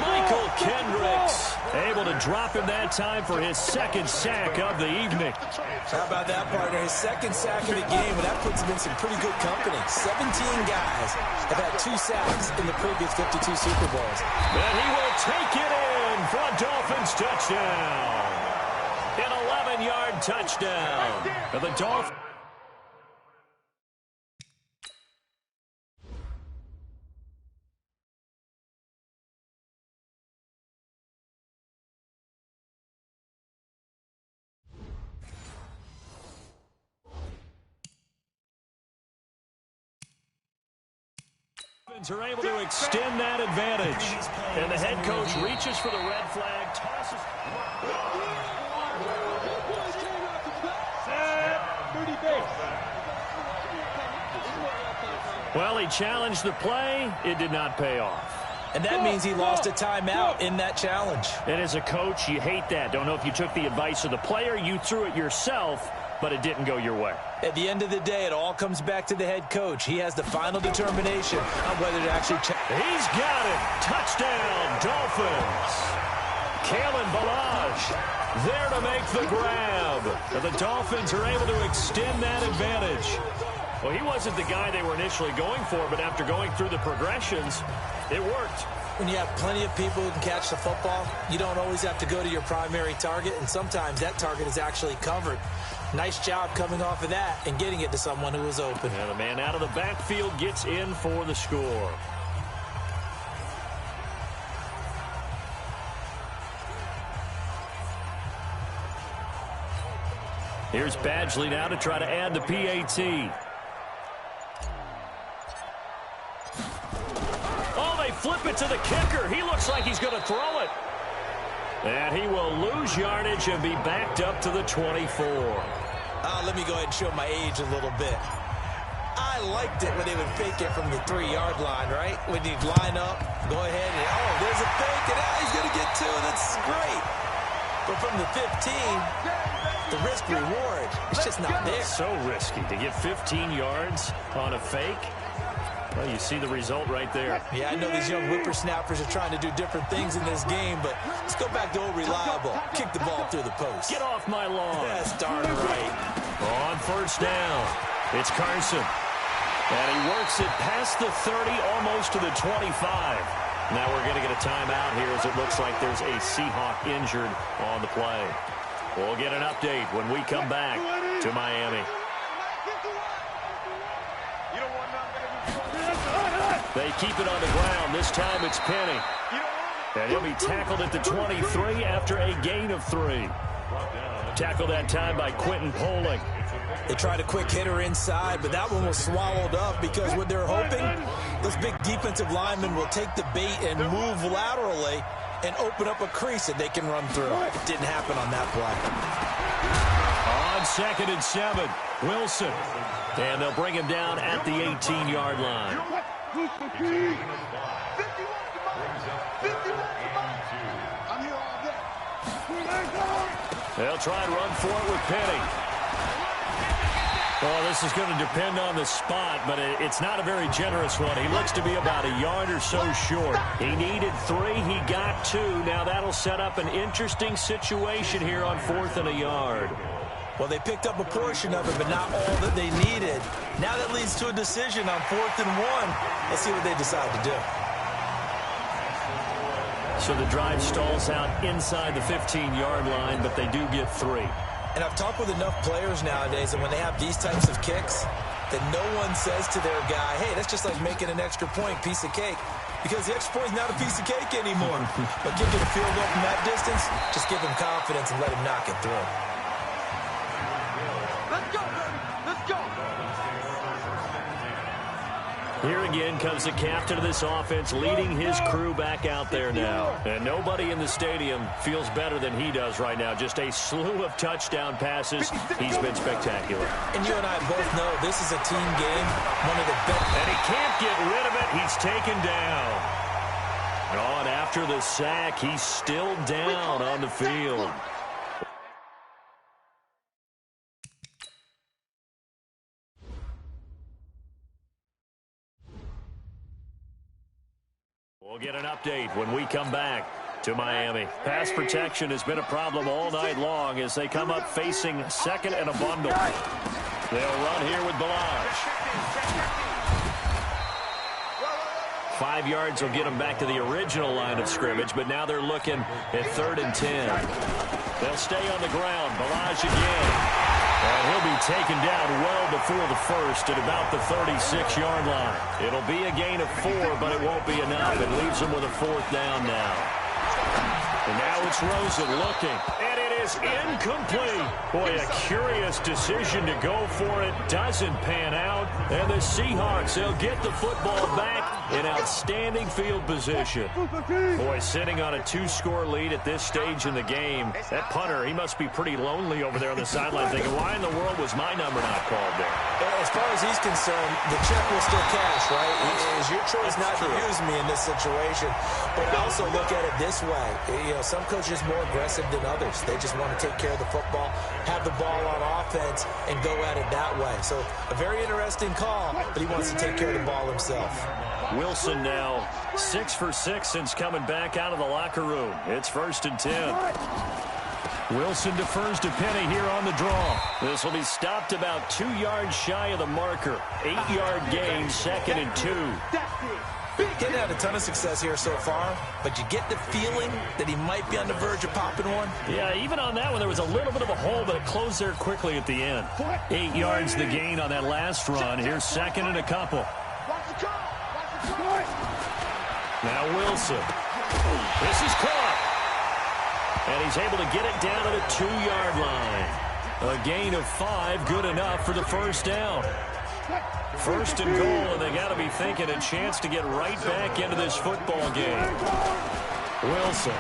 Michael Kendricks able to drop him that time for his 2nd sack of the evening. How about that, partner? His 2nd sack of the game, and that puts him in some pretty good company. 17 guys have had 2 sacks in the previous 52 Super Bowls. And he will take it in for a Dolphins touchdown. An 11-yard touchdown. For the Dolphins. Are able to extend that advantage. And the head coach reaches for the red flag, tosses. Well, he challenged the play. It did not pay off. And that means he lost a timeout in that challenge. And as a coach, you hate that. Don't know if you took the advice of the player, you threw it yourself, but it didn't go your way. At the end of the day, it all comes back to the head coach. He has the final determination on whether to actually check. He's got it. Touchdown, Dolphins. Kalen Ballage there to make the grab. And the Dolphins are able to extend that advantage. Well, he wasn't the guy they were initially going for, but after going through the progressions, it worked. When you have plenty of people who can catch the football, you don't always have to go to your primary target, and sometimes that target is actually covered. Nice job coming off of that and getting it to someone who was open. And the man out of the backfield gets in for the score. Here's Badgley now to try to add the PAT. Oh, they flip it to the kicker. He looks like he's going to throw it. And he will lose yardage and be backed up to the 24. Let me go ahead and show my age a little bit. I liked it when they would fake it from the 3-yard line, right? When you'd line up, go ahead and, oh, there's a fake, and now he's going to get 2. That's great. But from the 15, the risk-reward, it's just not there. So risky to get 15 yards on a fake. Well, you see the result right there. Yeah, I know these young whippersnappers are trying to do different things in this game, but let's go back to old reliable. Kick the ball through the post. Get off my lawn. That's darn right. On 1st down, it's Carson. And he works it past the 30, almost to the 25. Now we're going to get a timeout here as it looks like there's a Seahawk injured on the play. We'll get an update when we come back to Miami. They keep it on the ground. This time it's Penny. And he'll be tackled at the 23 after a gain of 3. Tackled that time by Quentin Poling. They tried a quick hitter inside, but that one was swallowed up because what they're hoping, those big defensive linemen will take the bait and move laterally and open up a crease that they can run through. It didn't happen on that play. On 2nd and 7, Wilson. And they'll bring him down at the 18-yard line. 51 to mine. 51 to mine. I'm here all day. They'll try and run for it with Penny. Well, this is going to depend on the spot, but it's not a very generous one. He looks to be about a yard or so short. He needed 3. He got 2. Now that'll set up an interesting situation here on 4th and a yard. Well, they picked up a portion of it, but not all that they needed. Now that leads to a decision on 4th and 1. Let's see what they decide to do. So the drive stalls out inside the 15-yard line, but they do get 3. And I've talked with enough players nowadays, and when they have these types of kicks, that no one says to their guy, hey, that's just like making an extra point, piece of cake. Because the extra point is not a piece of cake anymore. But kicking a field goal from that distance, just give him confidence and let him knock it through. Let's go, baby. Let's go. Here again comes the captain of this offense leading his crew back out there now. And nobody in the stadium feels better than he does right now. Just a slew of touchdown passes. He's been spectacular. And you and I both know this is a team game, one of the best. And he can't get rid of it. He's taken down. Oh, and after the sack, he's still down on the field. We'll get an update when we come back to Miami. Pass protection has been a problem all night long as they come up facing second and a bundle. They'll run here with Balaj. 5 yards will get them back to the original line of scrimmage, but now they're looking at 3rd and 10. They'll stay on the ground. Balaj again. And he'll be taken down well before the first at about the 36-yard line. It'll be a gain of 4, but it won't be enough. It leaves them with a 4th down now. And now it's Rosen looking. And it is incomplete. Boy, a curious decision to go for it. Doesn't pan out. And the Seahawks, they'll get the football back in outstanding field position. Boy, sitting on a 2-score lead at this stage in the game. That punter, he must be pretty lonely over there on the sideline thinking, why in the world was my number not called there? As far as he's concerned, the check will still cash, right? It is your choice not to use me in this situation. But I also look at it this way. You know, some coaches are more aggressive than others. They just want to take care of the football, have the ball on offense, and go at it that way. So a very interesting call, but he wants to take care of the ball himself. Wilson now 6 for 6 since coming back out of the locker room. It's 1st and 10. Wilson defers to Penny here on the draw. This will be stopped about 2 yards shy of the marker. 8-yard gain, 2nd and 2. He's had a ton of success here so far, but you get the feeling that he might be on the verge of popping one. Yeah, even on that one, there was a little bit of a hole, but it closed there quickly at the end. 8 yards the gain on that last run. Here's 2nd and a couple. Now Wilson. This is caught. And he's able to get it down to the 2-yard line. A gain of 5, good enough for the 1st down. 1st and goal, and they got to be thinking a chance to get right back into this football game. Wilson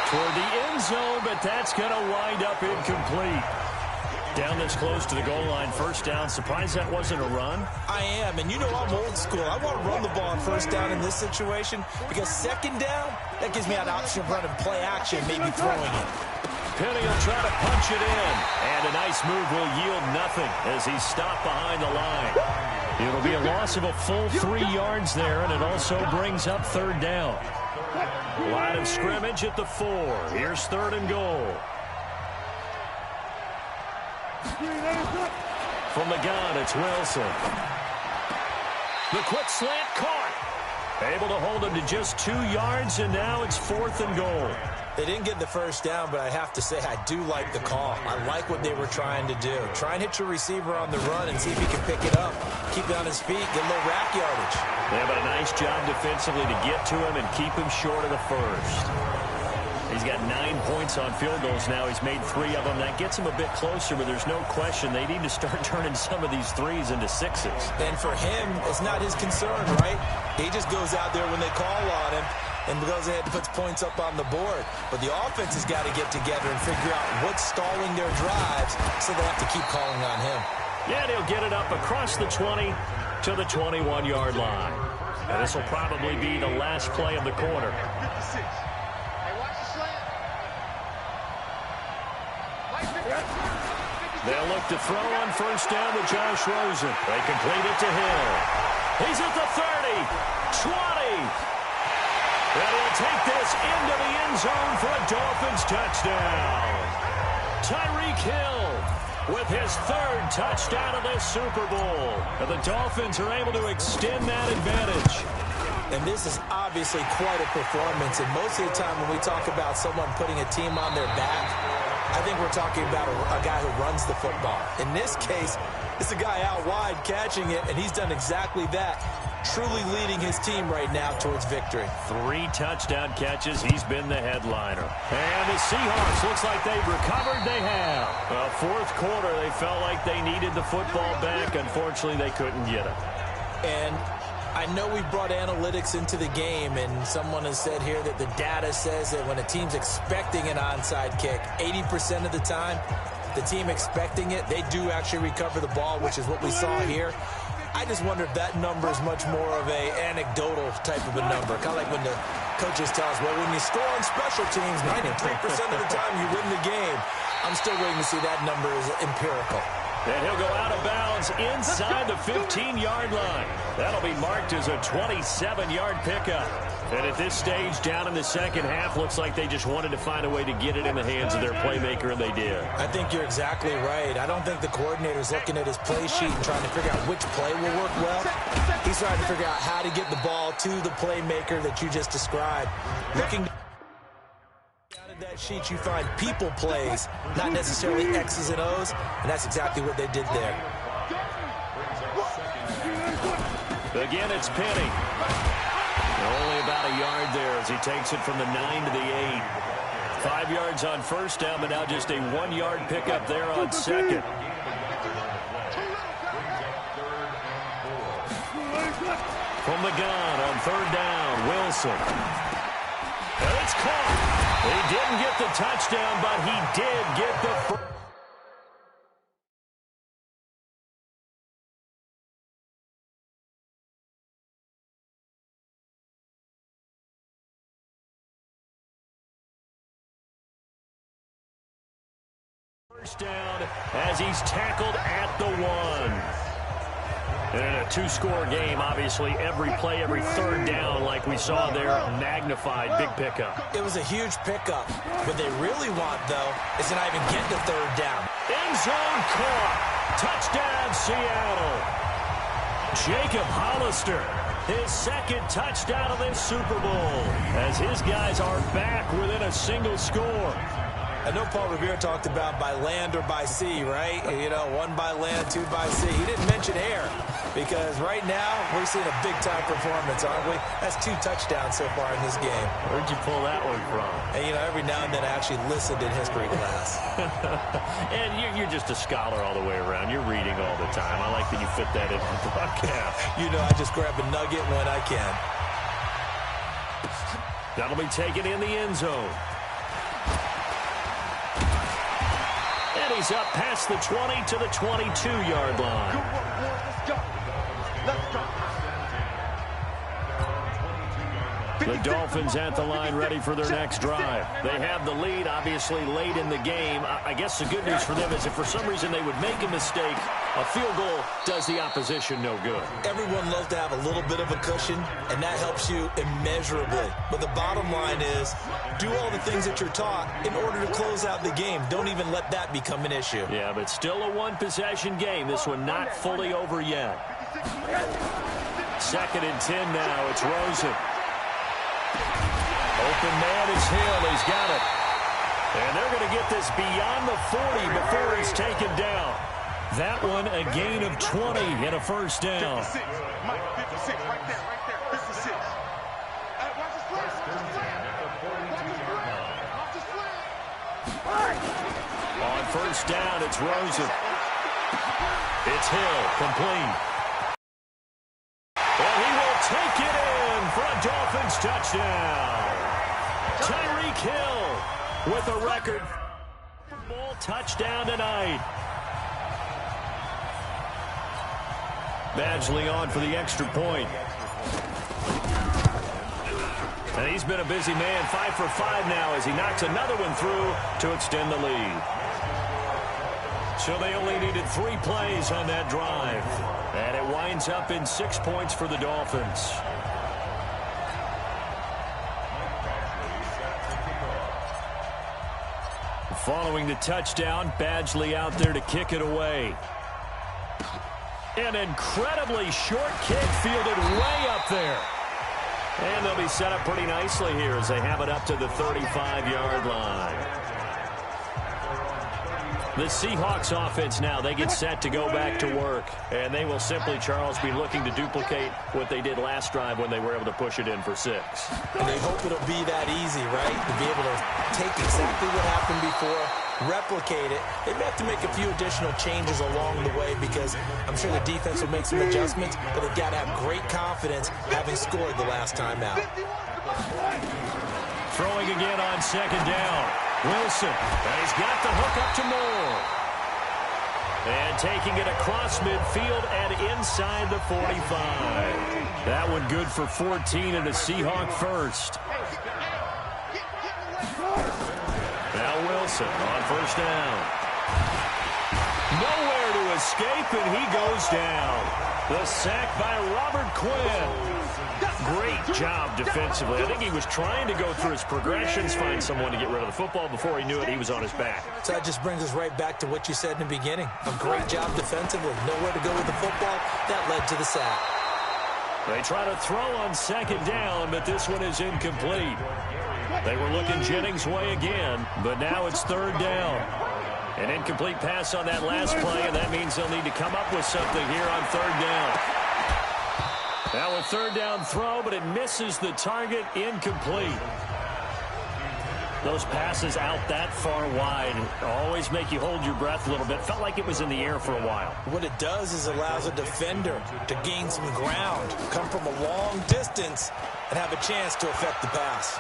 toward the end zone, but that's going to wind up incomplete. Down this close to the goal line, 1st down. Surprised that wasn't a run? I am, and you know I'm old school. I want to run the ball on 1st down in this situation because 2nd down, that gives me an option of running play action, maybe throwing it. Penny will try to punch it in, and a nice move will yield nothing as he's stopped behind the line. It'll be a loss of a full 3 yards there, and it also brings up 3rd down. Line of scrimmage at the 4. Here's 3rd and goal. From the gun, it's Wilson. The quick slant caught. Able to hold him to just 2 yards, and now it's 4th and goal. They didn't get the 1st down, but I have to say I do like the call. I like what they were trying to do. Try and hit your receiver on the run and see if he can pick it up. Keep it on his feet, get a little rack yardage. Yeah, but a nice job defensively to get to him and keep him short of the 1st. He's got 9 points on field goals now. He's made 3 of them. That gets him a bit closer, but there's no question they need to start turning some of these 3s into 6s. And for him, it's not his concern, right? He just goes out there when they call on him and goes ahead and puts points up on the board. But the offense has got to get together and figure out what's stalling their drives, so they have to keep calling on him. Yeah, they'll get it up across the 20 to the 21-yard line. And this will probably be the last play of the quarter. They'll look to throw on first down with Josh Rosen. They complete it to Hill. He's at the 30, 20. And he'll take this into the end zone for a Dolphins touchdown. Tyreek Hill with his third touchdown of this Super Bowl. And the Dolphins are able to extend that advantage. And this is obviously quite a performance. And most of the time when we talk about someone putting a team on their back, I think we're talking about a guy who runs the football. In this case, it's a guy out wide catching it, and he's done exactly that, truly leading his team right now towards victory. 3 touchdown catches. He's been the headliner. And the Seahawks, looks like they've recovered. They have. Fourth quarter, they felt like they needed the football back. Unfortunately, they couldn't get it. And I know we brought analytics into the game, and someone has said here that the data says that when a team's expecting an onside kick, 80% of the time, the team expecting it, they do actually recover the ball, which is what we saw here. I just wonder if that number is much more of a anecdotal type of a number. Kind of like when the coaches tell us, well, when you score on special teams, 93% of the time you win the game. I'm still waiting to see that number is empirical. And he'll go out of bounds inside the 15-yard line. That'll be marked as a 27-yard pickup. And at this stage, down in the second half, looks like they just wanted to find a way to get it in the hands of their playmaker, and they did. I think you're exactly right. I don't think the coordinator's looking at his play sheet and trying to figure out which play will work well. He's trying to figure out how to get the ball to the playmaker that you just described. Looking out of that sheet, you find people plays, not necessarily X's and O's, and that's exactly what they did there. Again, it's Penny. Only about a yard there as he takes it from the 9 to the 8. 5 yards on first down, but now just a 1-yard pickup there on second. From the gun on third down, Wilson. And it's caught. He didn't get the touchdown, but he did get the first. First down as he's tackled at the 1. And in a 2-score game, obviously, every play, every third down, like we saw there, magnified, big pickup. It was a huge pickup. What they really want, though, is to not even get the third down. End zone caught. Touchdown, Seattle. Jacob Hollister, his second touchdown of this Super Bowl, as his guys are back within a single score. I know Paul Revere talked about by land or by sea, right? You know, 1 by land, 2 by sea. He didn't mention air because right now we're seeing a big-time performance, aren't we? That's 2 touchdowns so far in this game. Where'd you pull that one from? And, you know, every now and then I actually listened in history class. And you're just a scholar all the way around. You're reading all the time. I like that you fit that into the broadcast. You know, I just grab a nugget when I can. That'll be taken in the end zone. And he's up past the 20 to the 22-yard line. Let's go. Let's go. The Dolphins at the line ready for their next drive. They have the lead, obviously, late in the game. I guess the good news for them is if for some reason they would make a mistake, a field goal does the opposition no good. Everyone loves to have a little bit of a cushion, and that helps you immeasurably. But the bottom line is, do all the things that you're taught in order to close out the game. Don't even let that become an issue. Yeah, but still a one-possession game. This one not fully over yet. 2nd and 10 now. It's Rosen. Open man is Hill. He's got it. And they're going to get this beyond the 40 before he's taken down. That one a gain of 20 and a first down. 56. Mike, 56. Right there. 56. Watch the slant. On first down, it's Rosen. It's Hill, complete. And he will take it in for a Dolphin Dolphins touchdown. Tyreek Hill with a record ball touchdown tonight. Badgley on for the extra point. And he's been a busy man, 5 for 5 now as he knocks another one through to extend the lead. So they only needed 3 plays on that drive. And it winds up in 6 points for the Dolphins. Following the touchdown, Badgley out there to kick it away. An incredibly short kick fielded way up there. And they'll be set up pretty nicely here as they have it up to the 35-yard line. The Seahawks offense now, they get set to go back to work. And they will simply, Charles, be looking to duplicate what they did last drive when they were able to push it in for 6. And they hope it'll be that easy, right? To be able to take exactly what happened before, replicate it. They may have to make a few additional changes along the way because I'm sure the defense will make some adjustments, but they've got to have great confidence having scored the last time out. Throwing again on 2nd down. Wilson, and he's got the hook up to Moore. And taking it across midfield and inside the 45. That one good for 14 and a Seahawk first. Now Wilson on 1st down. Nowhere to escape, and he goes down. The sack by Robert Quinn. Great job defensively. I think he was trying to go through his progressions, find someone to get rid of the football. Before he knew it, he was on his back. So that just brings us right back to what you said in the beginning. A great job defensively. Nowhere to go with the football. That led to the sack. They try to throw on 2nd down, but this one is incomplete. They were looking Jennings' way again, but now it's 3rd down. An incomplete pass on that last play, and that means they'll need to come up with something here on 3rd down. Now a 3rd down throw, but it misses the target, incomplete. Those passes out that far wide always make you hold your breath a little bit. Felt like it was in the air for a while. What it does is allows a defender to gain some ground, come from a long distance, and have a chance to affect the pass.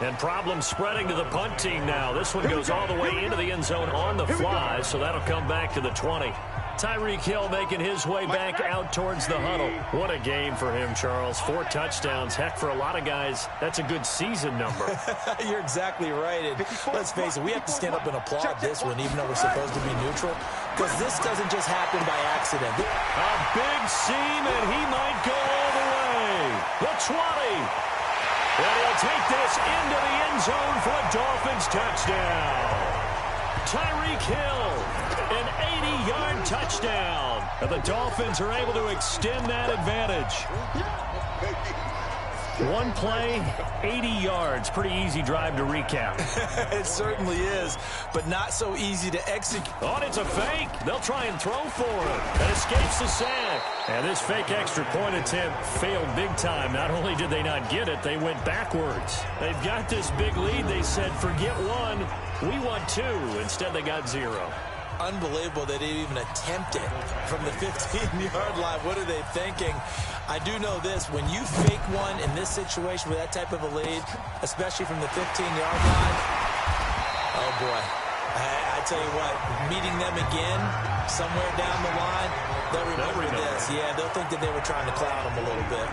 And problems spreading to the punt team now. This one goes all the way into the end zone on the fly, so that'll come back to the 20. Tyreek Hill making his way back out towards the huddle. What a game for him, Charles. 4 touchdowns. Heck, for a lot of guys, that's a good season number. You're exactly right. And let's face it, we have to stand up and applaud this one, even though we're supposed to be neutral, because this doesn't just happen by accident. A big seam, and he might go all the way. The 20. And he'll take this into the end zone for a Dolphins touchdown. Tyreek Hill, an 80-yard touchdown. And the Dolphins are able to extend that advantage. One play, 80 yards. Pretty easy drive to recap. It certainly is, but not so easy to execute. Oh, it's a fake. They'll try and throw for it. And escapes the sack. And this fake extra point attempt failed big time. Not only did they not get it, they went backwards. They've got this big lead. They said, forget 1, we want 2. Instead, they got 0. Unbelievable they didn't even attempt it from the 15-yard line. What are they thinking? I do know this. When you fake one in this situation with that type of a lead, especially from the 15-yard line, oh, boy. I tell you what, meeting them again somewhere down the line, they'll remember this. Yeah, they'll think that they were trying to clown them a little bit.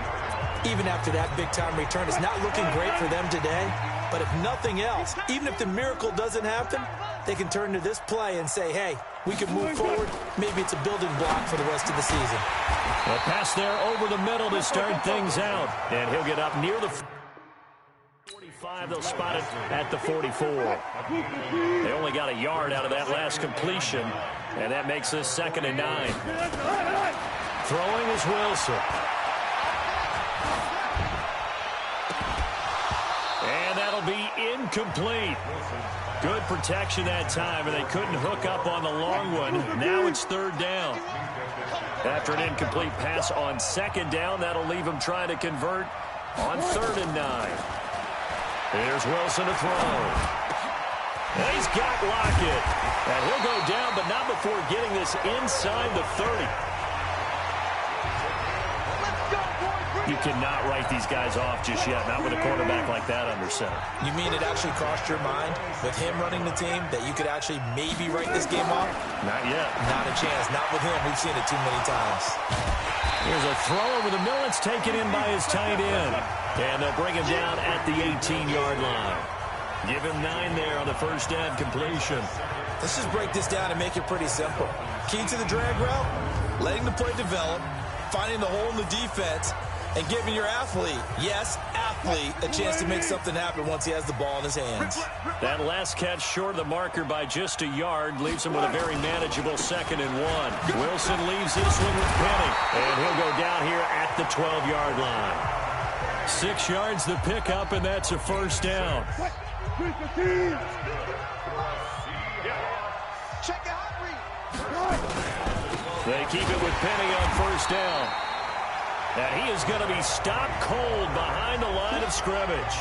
Even after that big-time return, it's not looking great for them today. But if nothing else, even if the miracle doesn't happen, they can turn to this play and say, hey, we can move forward. Maybe it's a building block for the rest of the season. A pass there over the middle to start things out. And he'll get up near the 45. They'll spot it at the 44. They only got a yard out of that last completion. And that makes this 2nd and 9. Throwing is Wilson. And that'll be incomplete. Good protection that time, and they couldn't hook up on the long one. Now it's 3rd down. After an incomplete pass on 2nd down, that'll leave him trying to convert on 3rd and 9. Here's Wilson to throw. And he's got Lockett. And he'll go down, but not before getting this inside the 30. Let's go, boys. You cannot write these guys off just yet, not with a quarterback like that under center. You mean it actually crossed your mind with him running the team that you could actually maybe write this game off? Not yet. Not a chance. Not with him. We've seen it too many times. Here's a throw over the middle. It's taken in by his tight end. And they'll bring him down at the 18-yard line. Give him 9 there on the first down completion. Let's just break this down and make it pretty simple. Key to the drag route, letting the play develop, finding the hole in the defense, and giving your athlete, yes, athlete, a chance to make something happen once he has the ball in his hands. That last catch short of the marker by just a yard leaves him with a very manageable 2nd and 1. Wilson leaves this one with Penny, and he'll go down here at the 12-yard line. 6 yards the pickup, and that's a first down. They keep it with Penny on first down. And he is going to be stopped cold behind the line of scrimmage.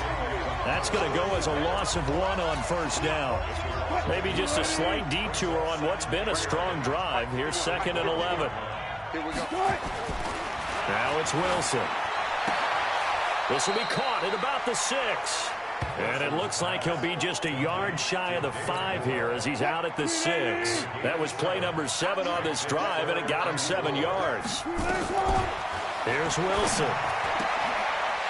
That's going to go as a loss of 1 on first down. Maybe just a slight detour on what's been a strong drive. Here's 2nd and 11. Here we go. Now it's Wilson. This will be caught at about the 6. And it looks like he'll be just a yard shy of the 5 here as he's out at the 6. That was play number 7 on this drive, and it got him 7 yards. Here's Wilson.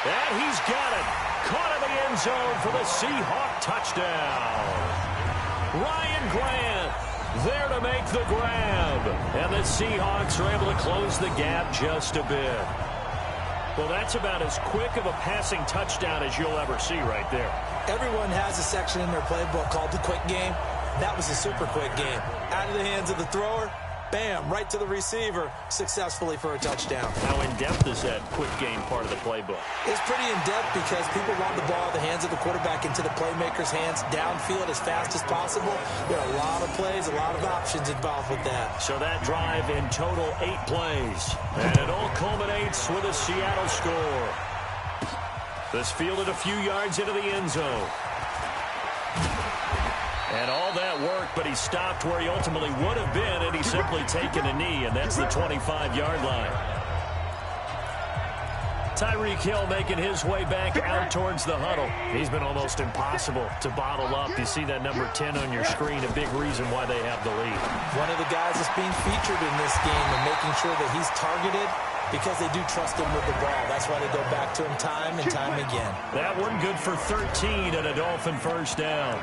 And he's got it. Caught in the end zone for the Seahawk touchdown. Ryan Grant there to make the grab. And the Seahawks are able to close the gap just a bit. Well, that's about as quick of a passing touchdown as you'll ever see right there. Everyone has a section in their playbook called the quick game. That was a super quick game. Out of the hands of the thrower, bam, right to the receiver, successfully for a touchdown. How in-depth is that quick game part of the playbook? It's pretty in-depth because people want the ball in the hands of the quarterback into the playmaker's hands downfield as fast as possible. There are a lot of plays, a lot of options involved with that. So that drive in total 8 plays. And it all culminates with a Seattle score. This fielded a few yards into the end zone. And all that work, but he stopped where he ultimately would have been, and he's simply taken a knee, and that's the 25-yard line. Tyreek Hill making his way back out towards the huddle. He's been almost impossible to bottle up. You see that number 10 on your screen, a big reason why they have the lead. One of the guys that's being featured in this game and making sure that he's targeted because they do trust him with the ball. That's why they go back to him time and time again. That one good for 13 and a Dolphin first down.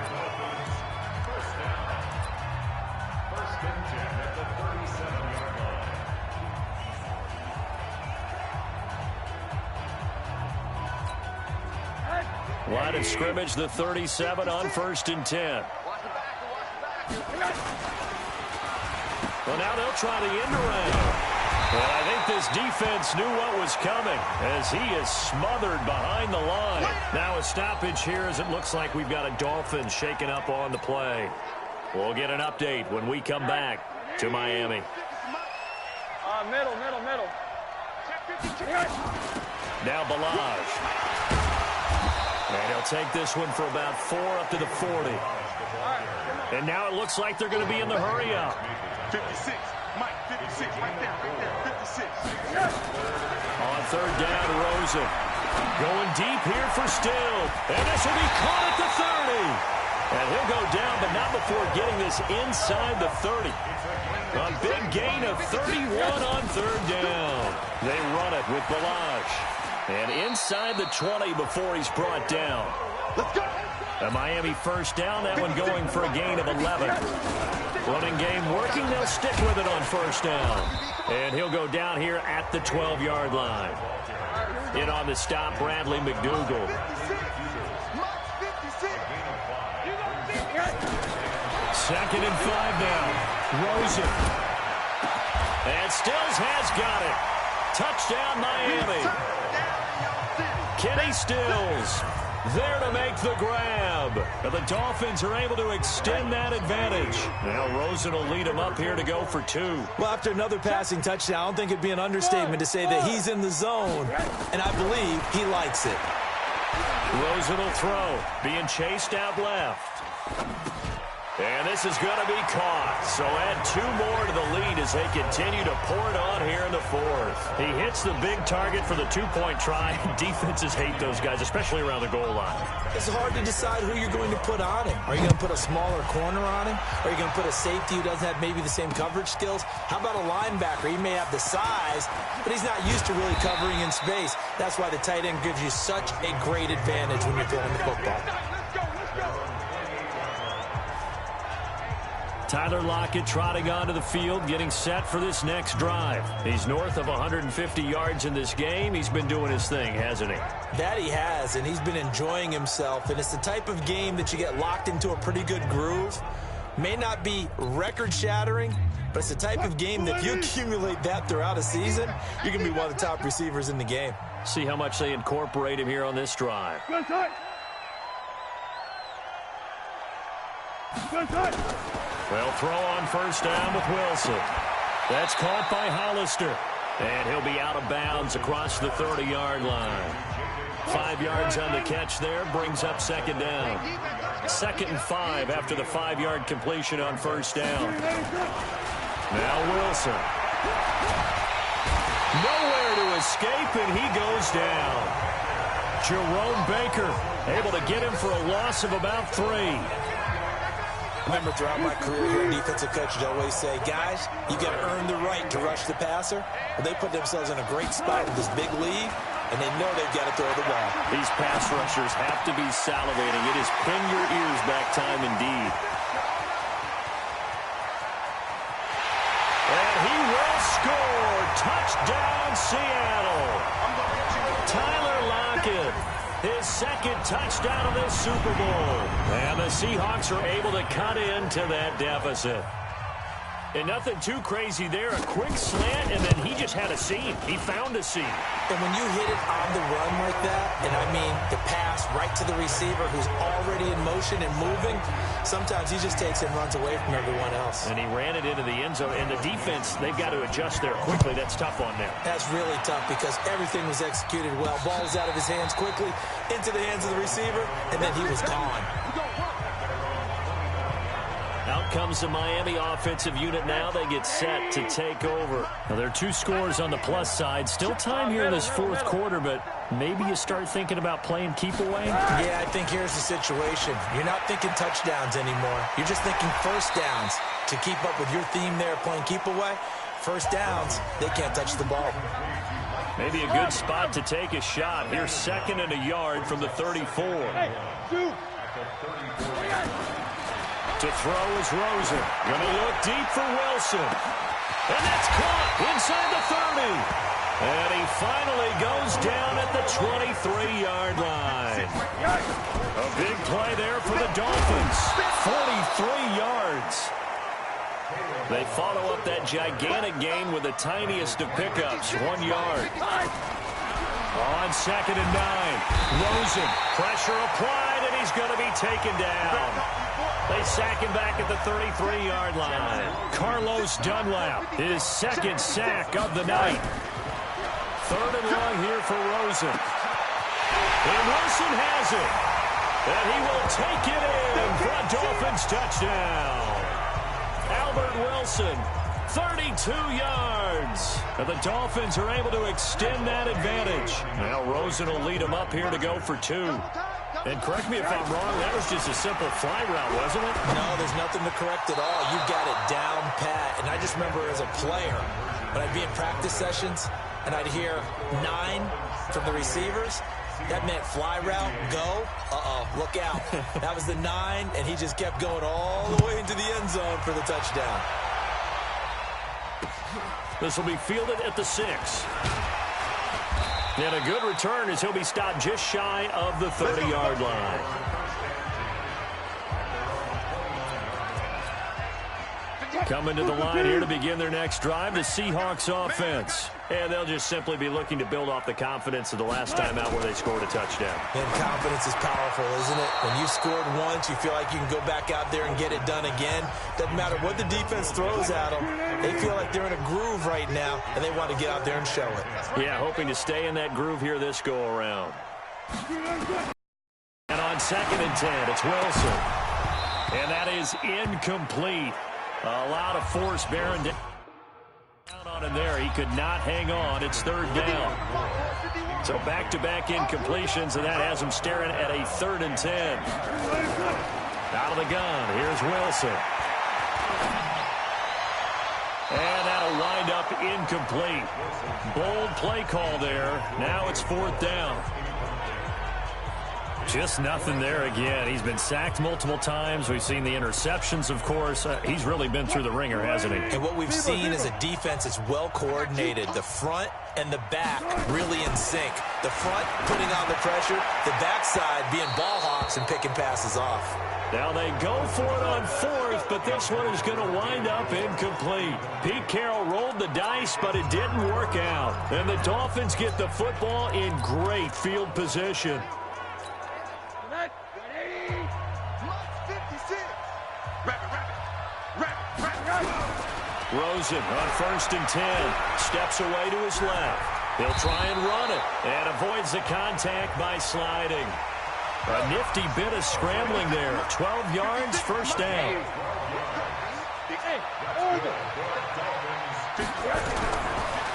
Line of scrimmage, the 37 on 1st and 10. Well, now they'll try the end around. Well, I think this defense knew what was coming as he is smothered behind the line. Now a stoppage here as it looks like we've got a Dolphin shaken up on the play. We'll get an update when we come back to Miami. Middle. Now Balaj. And he'll take this one for about 4 up to the 40. And now it looks like they're going to be in the hurry up. 56, Mike, 56, right there, 56. On 3rd down, Rosen. Going deep here for Still. And this will be caught at the 30. And he'll go down, but not before getting this inside the 30. A big gain of 31 on 3rd down. They run it with Balaj. And inside the 20 before he's brought down. Let's go. A Miami first down, that one going for a gain of 11. Running game working, they'll stick with it on 1st down. And he'll go down here at the 12-yard line. In on the stop, Bradley McDougal. 2nd and 5 now. Rosen. And Stills has got it. Touchdown, Miami. Kenny Stills there to make the grab. And the Dolphins are able to extend that advantage. Now Rosen will lead them up here to go for 2. Well, after another passing touchdown, I don't think it'd be an understatement to say that he's in the zone, and I believe he likes it. Rosen will throw, being chased out left. And this is going to be caught. So add 2 more to the lead as they continue to pour it on here in the fourth. He hits the big target for the 2-point try. Defenses hate those guys, especially around the goal line. It's hard to decide who you're going to put on him. Are you going to put a smaller corner on him? Are you going to put a safety who doesn't have maybe the same coverage skills? How about a linebacker? He may have the size, but he's not used to really covering in space. That's why the tight end gives you such a great advantage when you're throwing the football. Tyler Lockett trotting onto the field, getting set for this next drive. He's north of 150 yards in this game. He's been doing his thing, hasn't he? That he has, and he's been enjoying himself. And it's the type of game that you get locked into a pretty good groove. May not be record-shattering, but it's the type of game that if you accumulate that throughout a season, you're going to be one of the top receivers in the game. See how much they incorporate him here on this drive. They'll throw on first down with Wilson. That's caught by Hollister. And he'll be out of bounds across the 30-yard line. 5 yards on the catch there, brings up second down. 2nd and 5 after the 5-yard completion on first down. Now Wilson. Nowhere to escape, and he goes down. Jerome Baker able to get him for a loss of about 3. I remember throughout my career here, defensive coaches always say, guys, you got to earn the right to rush the passer. Well, they put themselves in a great spot with this big lead, and they know they've got to throw the ball. These pass rushers have to be salivating. It is pin your ears back time indeed. And he will score. Touchdown, Seattle. Tyler Lockett. His 2nd touchdown of this Super Bowl. And the Seahawks are able to cut into that deficit. And nothing too crazy there. A quick slant, and then he just had a seam. He found a seam. And when you hit it on the run like that, and I mean the pass right to the receiver who's already in motion and moving, sometimes he just takes and runs away from everyone else. And he ran it into the end zone. And the defense, they've got to adjust there quickly. That's tough on them. That's really tough because everything was executed well. Ball was out of his hands quickly, into the hands of the receiver, and then he was gone. Out comes the Miami offensive unit now. They get set to take over. Now, there are 2 scores on the plus side. Still time here in this 4th quarter, but maybe you start thinking about playing keep away? Yeah, I think here's the situation. You're not thinking touchdowns anymore. You're just thinking first downs. To keep up with your theme there, playing keep away, first downs, they can't touch the ball. Maybe a good spot to take a shot. Here's 2nd and a yard from the 34. To throw is Rosen. Going to look deep for Wilson. And that's caught inside the 30. And he finally goes down at the 23-yard line. A big play there for the Dolphins. 43 yards. They follow up that gigantic gain with the tiniest of pickups, 1 yard. On 2nd and 9. Rosen. Pressure applied, and he's going to be taken down. They sack him back at the 33-yard line. Carlos Dunlap, his 2nd sack of the night. 3rd and long here for Rosen. And Wilson has it. And he will take it in for a Dolphins touchdown. Albert Wilson, 32 yards. And the Dolphins are able to extend that advantage. Now Rosen will lead them up here to go for 2. And correct me if I'm wrong, that was just a simple fly route, wasn't it? No, there's nothing to correct at all. You've got it down pat. And I just remember as a player, when I'd be in practice sessions, and I'd hear 9 from the receivers, that meant fly route, go, look out. That was the 9, and he just kept going all the way into the end zone for the touchdown. This will be fielded at the 6. And a good return as he'll be stopped just shy of the 30-yard line. Coming to the line here to begin their next drive, the Seahawks offense. And they'll just simply be looking to build off the confidence of the last time out where they scored a touchdown. And confidence is powerful, isn't it? When you scored once, you feel like you can go back out there and get it done again. Doesn't matter what the defense throws at them. They feel like they're in a groove right now, and they want to get out there and show it. Yeah, hoping to stay in that groove here this go-around. And on 2nd and 10, it's Wilson. And that is incomplete. A lot of force bearing down on him there. He could not hang on. It's third down. So back-to-back incompletions, and that has him staring at a 3rd and 10. Out of the gun, here's Wilson. And that'll wind up incomplete. Bold play call there. Now it's 4th down. Just nothing there again. He's been sacked multiple times. We've seen the interceptions, of course. He's really been through the ringer, hasn't he? And what we've seen is a defense that's well coordinated. The front and the back really in sync. The front putting on the pressure, the backside being ball hawks and picking passes off. Now they go for it on 4th, but this one is going to wind up incomplete. Pete Carroll rolled the dice, but it didn't work out. And the Dolphins get the football in great field position. Rosen on 1st and 10. Steps away to his left. He'll try and run it and avoids the contact by sliding. A nifty bit of scrambling there. 12 yards, 1st down.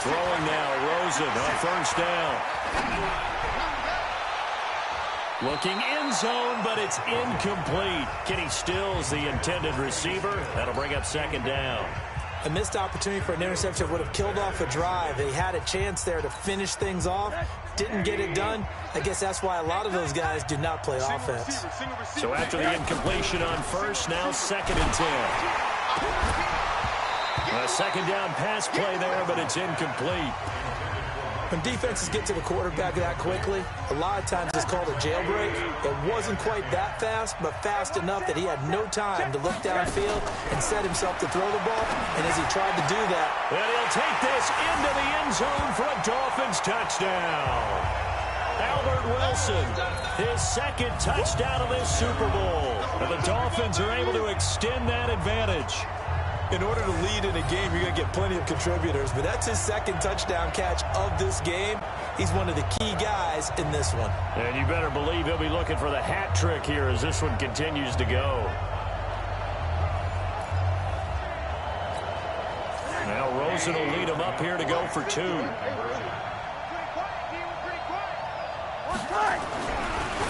Throwing now, Rosen on 1st down. Looking end zone, but it's incomplete. Kenny Stills, the intended receiver. That'll bring up 2nd down. A missed opportunity for an interception would have killed off a drive. They had a chance there to finish things off. Didn't get it done. I guess that's why a lot of those guys do not play offense. So after the incompletion on 1st, now 2nd and 10. A 2nd down pass play there, but it's incomplete. When defenses get to the quarterback that quickly, a lot of times it's called a jailbreak. It wasn't quite that fast, but fast enough that he had no time to look downfield and set himself to throw the ball. And as he tried to do that, and he'll take this into the end zone for a Dolphins touchdown. Albert Wilson, his 2nd touchdown of this Super Bowl. And the Dolphins are able to extend that advantage. In order to lead in a game, you're going to get plenty of contributors, but that's his 2nd touchdown catch of this game. He's one of the key guys in this one. And you better believe he'll be looking for the hat trick here as this one continues to go. Now Rosen will lead him up here to go for 2.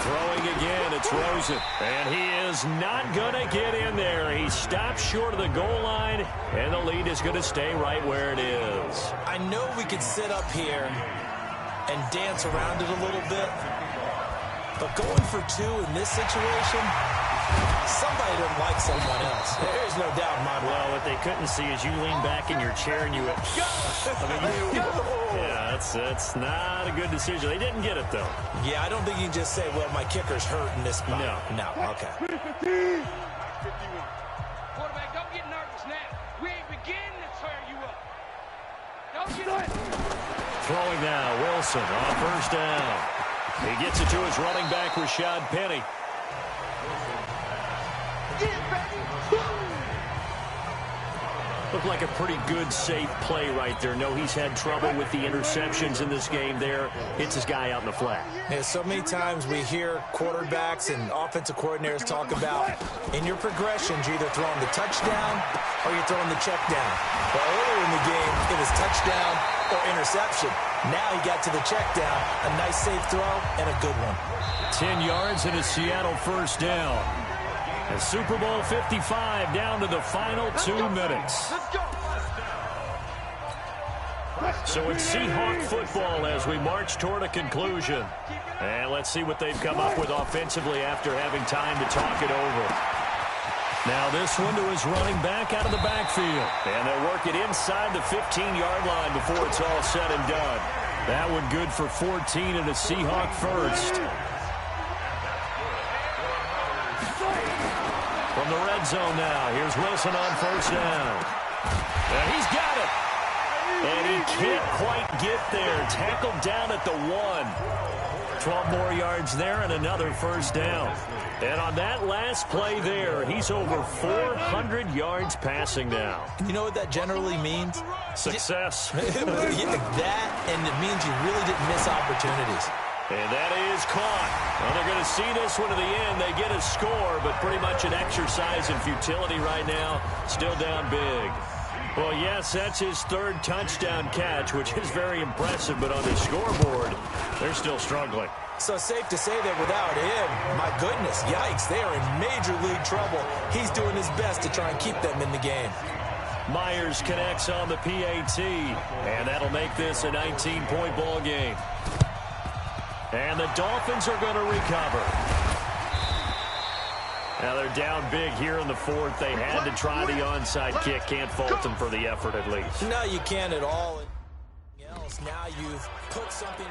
Throwing again, it's Rosen. And he is not going to get in there. He stops short of the goal line, and the lead is going to stay right where it is. I know we could sit up here and dance around it a little bit, but going for 2 in this situation, somebody doesn't like someone else. There's no doubt in my mind. Well, what they couldn't see is you lean back in your chair and you went, yeah, that's not a good decision. They didn't get it, though. Yeah, I don't think you can just say, well, my kicker's hurt in this spot. No, okay. Quarterback, don't get nervous now. We ain't beginning to tear you up. Don't get Throwing now, Wilson on 1st down. He gets it to his running back, Rashad Penny. Looked like a pretty good, safe play right there. No, he's had trouble with the interceptions in this game there. Hits his guy out in the flat. Yeah, so many times we hear quarterbacks and offensive coordinators talk about in your progressions, you're either throwing the touchdown or you're throwing the check down. But earlier in the game, it was touchdown or interception. Now he got to the check down. A nice, safe throw and a good one. 10 yards and a Seattle 1st down. And Super Bowl 55 down to the final 2 minutes. So it's Seahawk football as we march toward a conclusion. And let's see what they've come up with offensively after having time to talk it over. Now this one to his running back out of the backfield. And they'll work it inside the 15-yard line before it's all said and done. That one good for 14 and a Seahawk 1st. From the red zone now, here's Wilson on 1st down. And he's got it. And he can't quite get there. Tackled down at the 1. 12 more yards there and another 1st down. And on that last play there, he's over 400 yards passing now. You know what that generally means? Success. That, and it means you really didn't miss opportunities. And that is caught. Well, they're going to see this one to the end. They get a score, but pretty much an exercise in futility right now. Still down big. Well, yes, that's his third touchdown catch, which is very impressive. But on the scoreboard, they're still struggling. So safe to say that without him, my goodness, yikes, they are in major league trouble. He's doing his best to try and keep them in the game. Myers connects on the PAT, and that'll make this a 19-point ball game. And the Dolphins are going to recover. Now they're down big here in the fourth. They had to try the onside kick. Can't fault them for the effort at least. No, you can't at all. Now you've put something...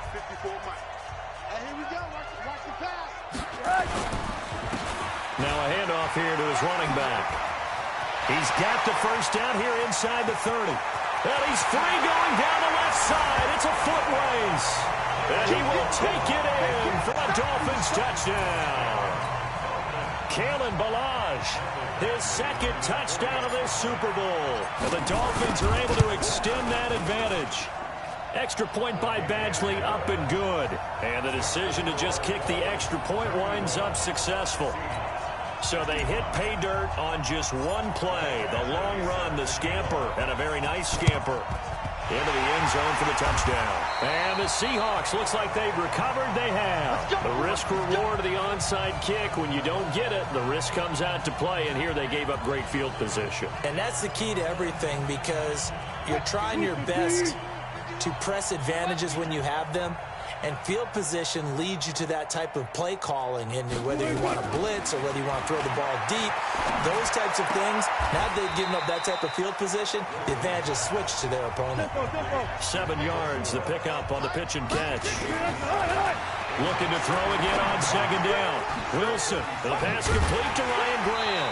54 Mike. And here we go. Watch the pass. Now a handoff here to his running back. He's got the first down here inside the 30. And he's free going down the left side. It's a foot race. And he will take it in for a Dolphins touchdown. Kalen Ballage, his second touchdown of this Super Bowl. And the Dolphins are able to extend that advantage. Extra point by Badgley, up and good. And the decision to just kick the extra point winds up successful. So they hit pay dirt on just one play. The long run, the scamper, and a very nice scamper into the end zone for the touchdown. And the Seahawks, looks like they've recovered. They have. The risk-reward of the onside kick. When you don't get it, the risk comes out to play, and here they gave up great field position. And that's the key to everything, because you're trying your best to press advantages when you have them, and field position leads you to that type of play calling. And whether you want to blitz or whether you want to throw the ball deep, those types of things, now that they've given up that type of field position, the advantage is switched to their opponent. 7 yards, the pickup on the pitch and catch. Looking to throw again on second down. Wilson, the pass complete to Ryan Grant.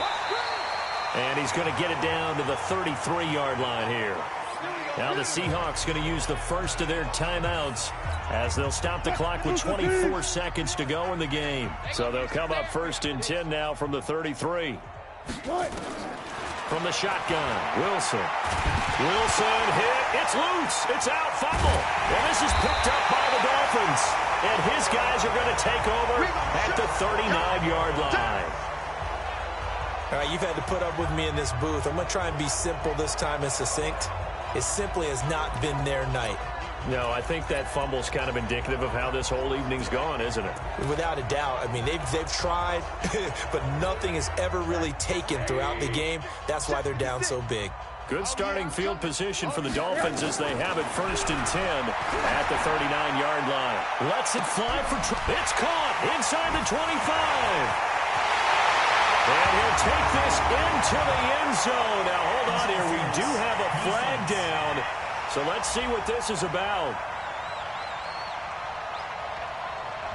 And he's going to get it down to the 33-yard line here. Now the Seahawks going to use the first of their timeouts as they'll stop the clock with 24 seconds to go in the game. So they'll come up first and 10 now from the 33. From the shotgun, Wilson. Wilson hit. It's loose. It's out. Fumble. And this is picked up by the Dolphins. And his guys are going to take over at the 39-yard line. All right, you've had to put up with me in this booth. I'm going to try and be simple this time and succinct. It simply has not been their night. No, I think that fumble's kind of indicative of how this whole evening's gone, isn't it? Without a doubt. I mean, they've tried, but nothing is ever really taken throughout the game. That's why they're down so big. Good starting field position for the Dolphins as they have it first and 10 at the 39-yard line. Lets it fly for... It's caught inside the 25. And he'll take this into the end zone. Now, hold on here. We do have a flag down. So let's see what this is about.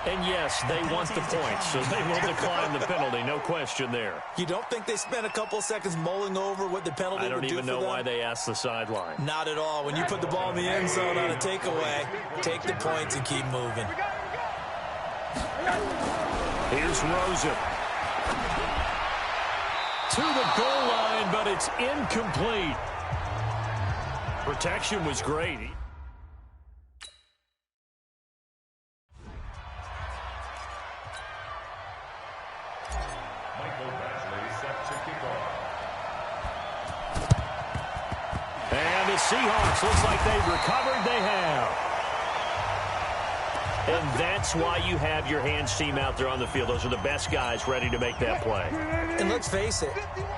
And yes, they want the points, so they will decline the penalty. No question there. You don't think they spent a couple of seconds mulling over what the penalty would do for them? I don't even know why they asked the sideline. Not at all. When you put the ball in the end zone on a takeaway, take the points and keep moving. Here's Rosen. To the goal line, but it's incomplete. Protection was great. And the Seahawks, looks like they've recovered. They have. And that's why you have your hands team out there on the field. Those are the best guys ready to make that play. And let's face it,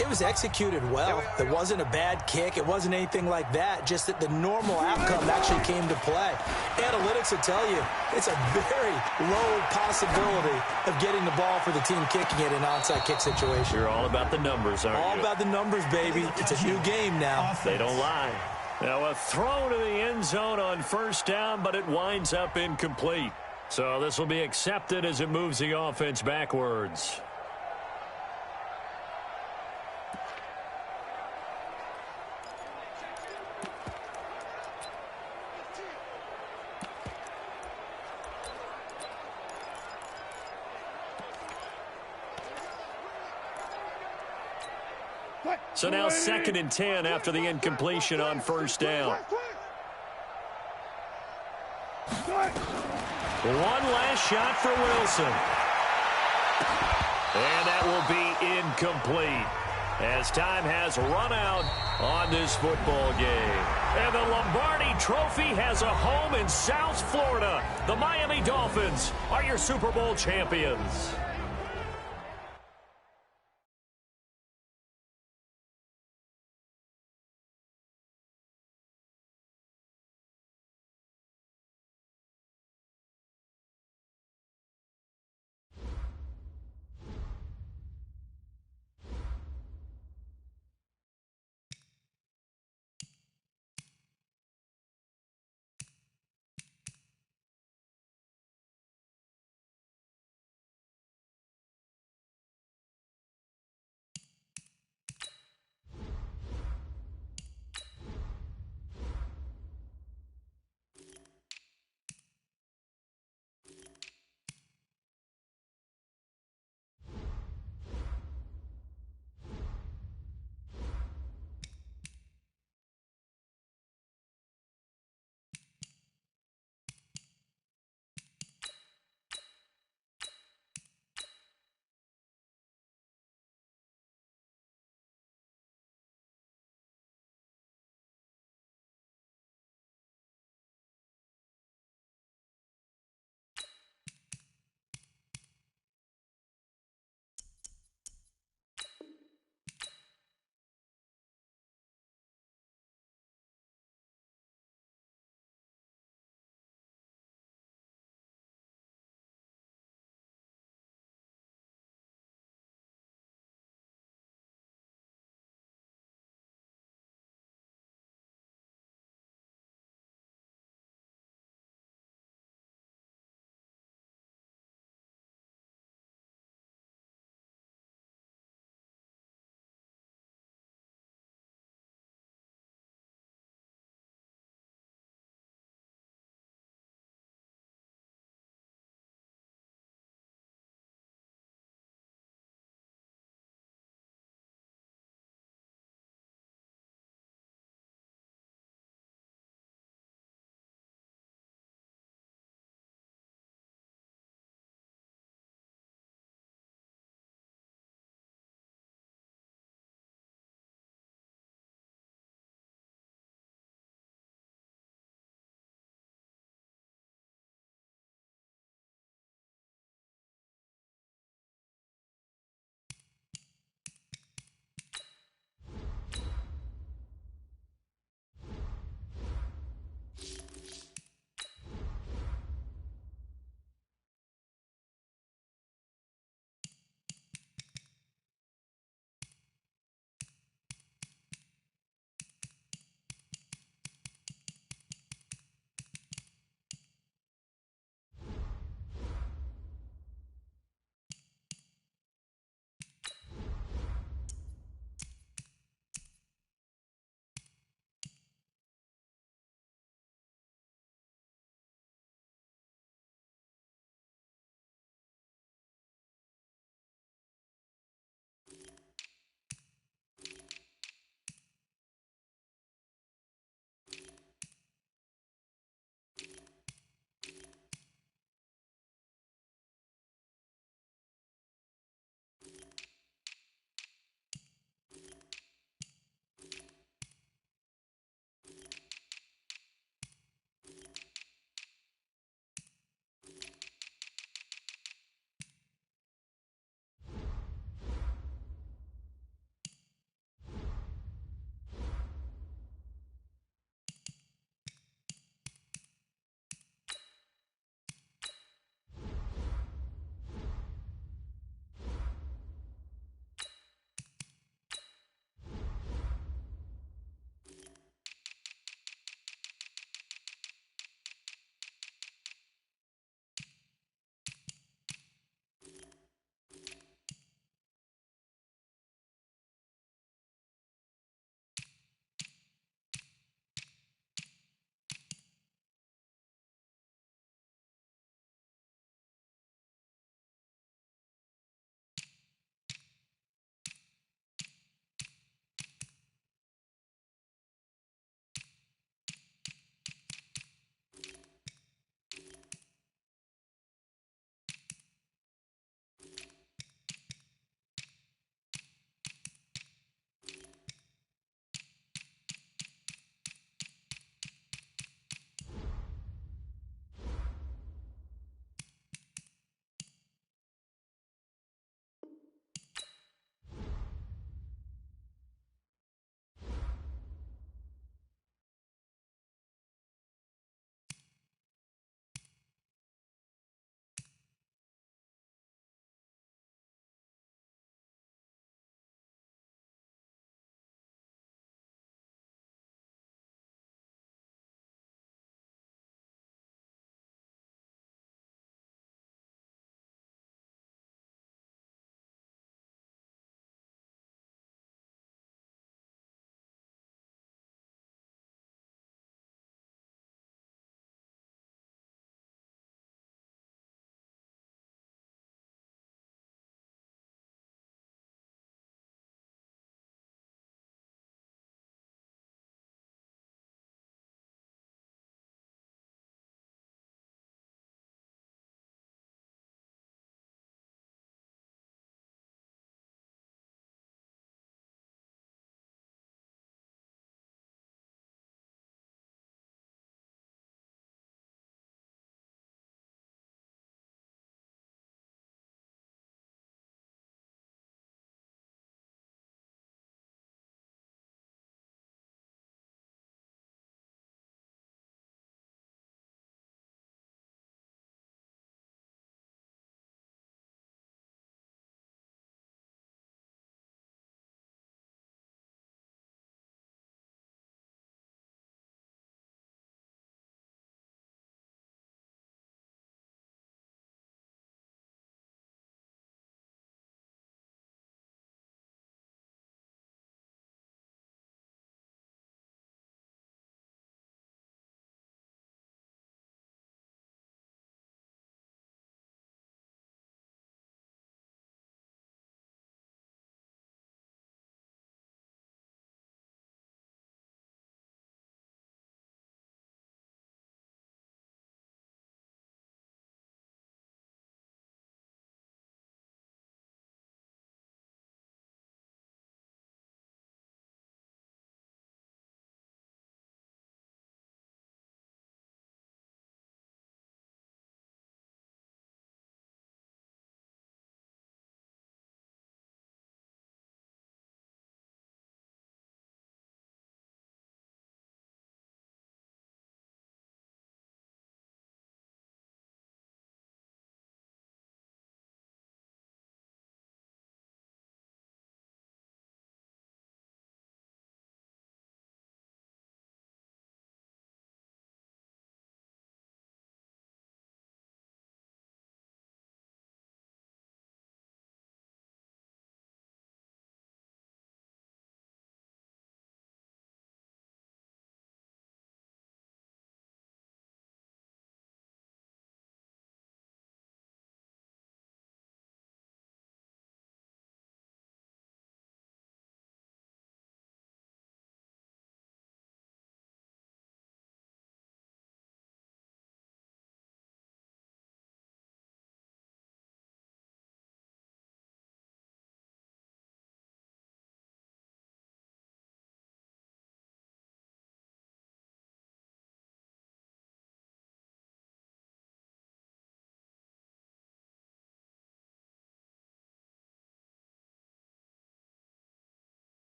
it was executed well. There wasn't a bad kick. It wasn't anything like that. Just that the normal outcome actually came to play. Analytics will tell you it's a very low possibility of getting the ball for the team kicking it in an onside kick situation. You're all about the numbers, aren't you? All about the numbers, baby. It's a new game now. They don't lie. Now a throw to the end zone on first down, but it winds up incomplete. So this will be accepted as it moves the offense backwards. So now 2nd and 10 after the incompletion on first down. One last shot for Wilson. And that will be incomplete, as time has run out on this football game. And the Lombardi Trophy has a home in South Florida. The Miami Dolphins are your Super Bowl champions.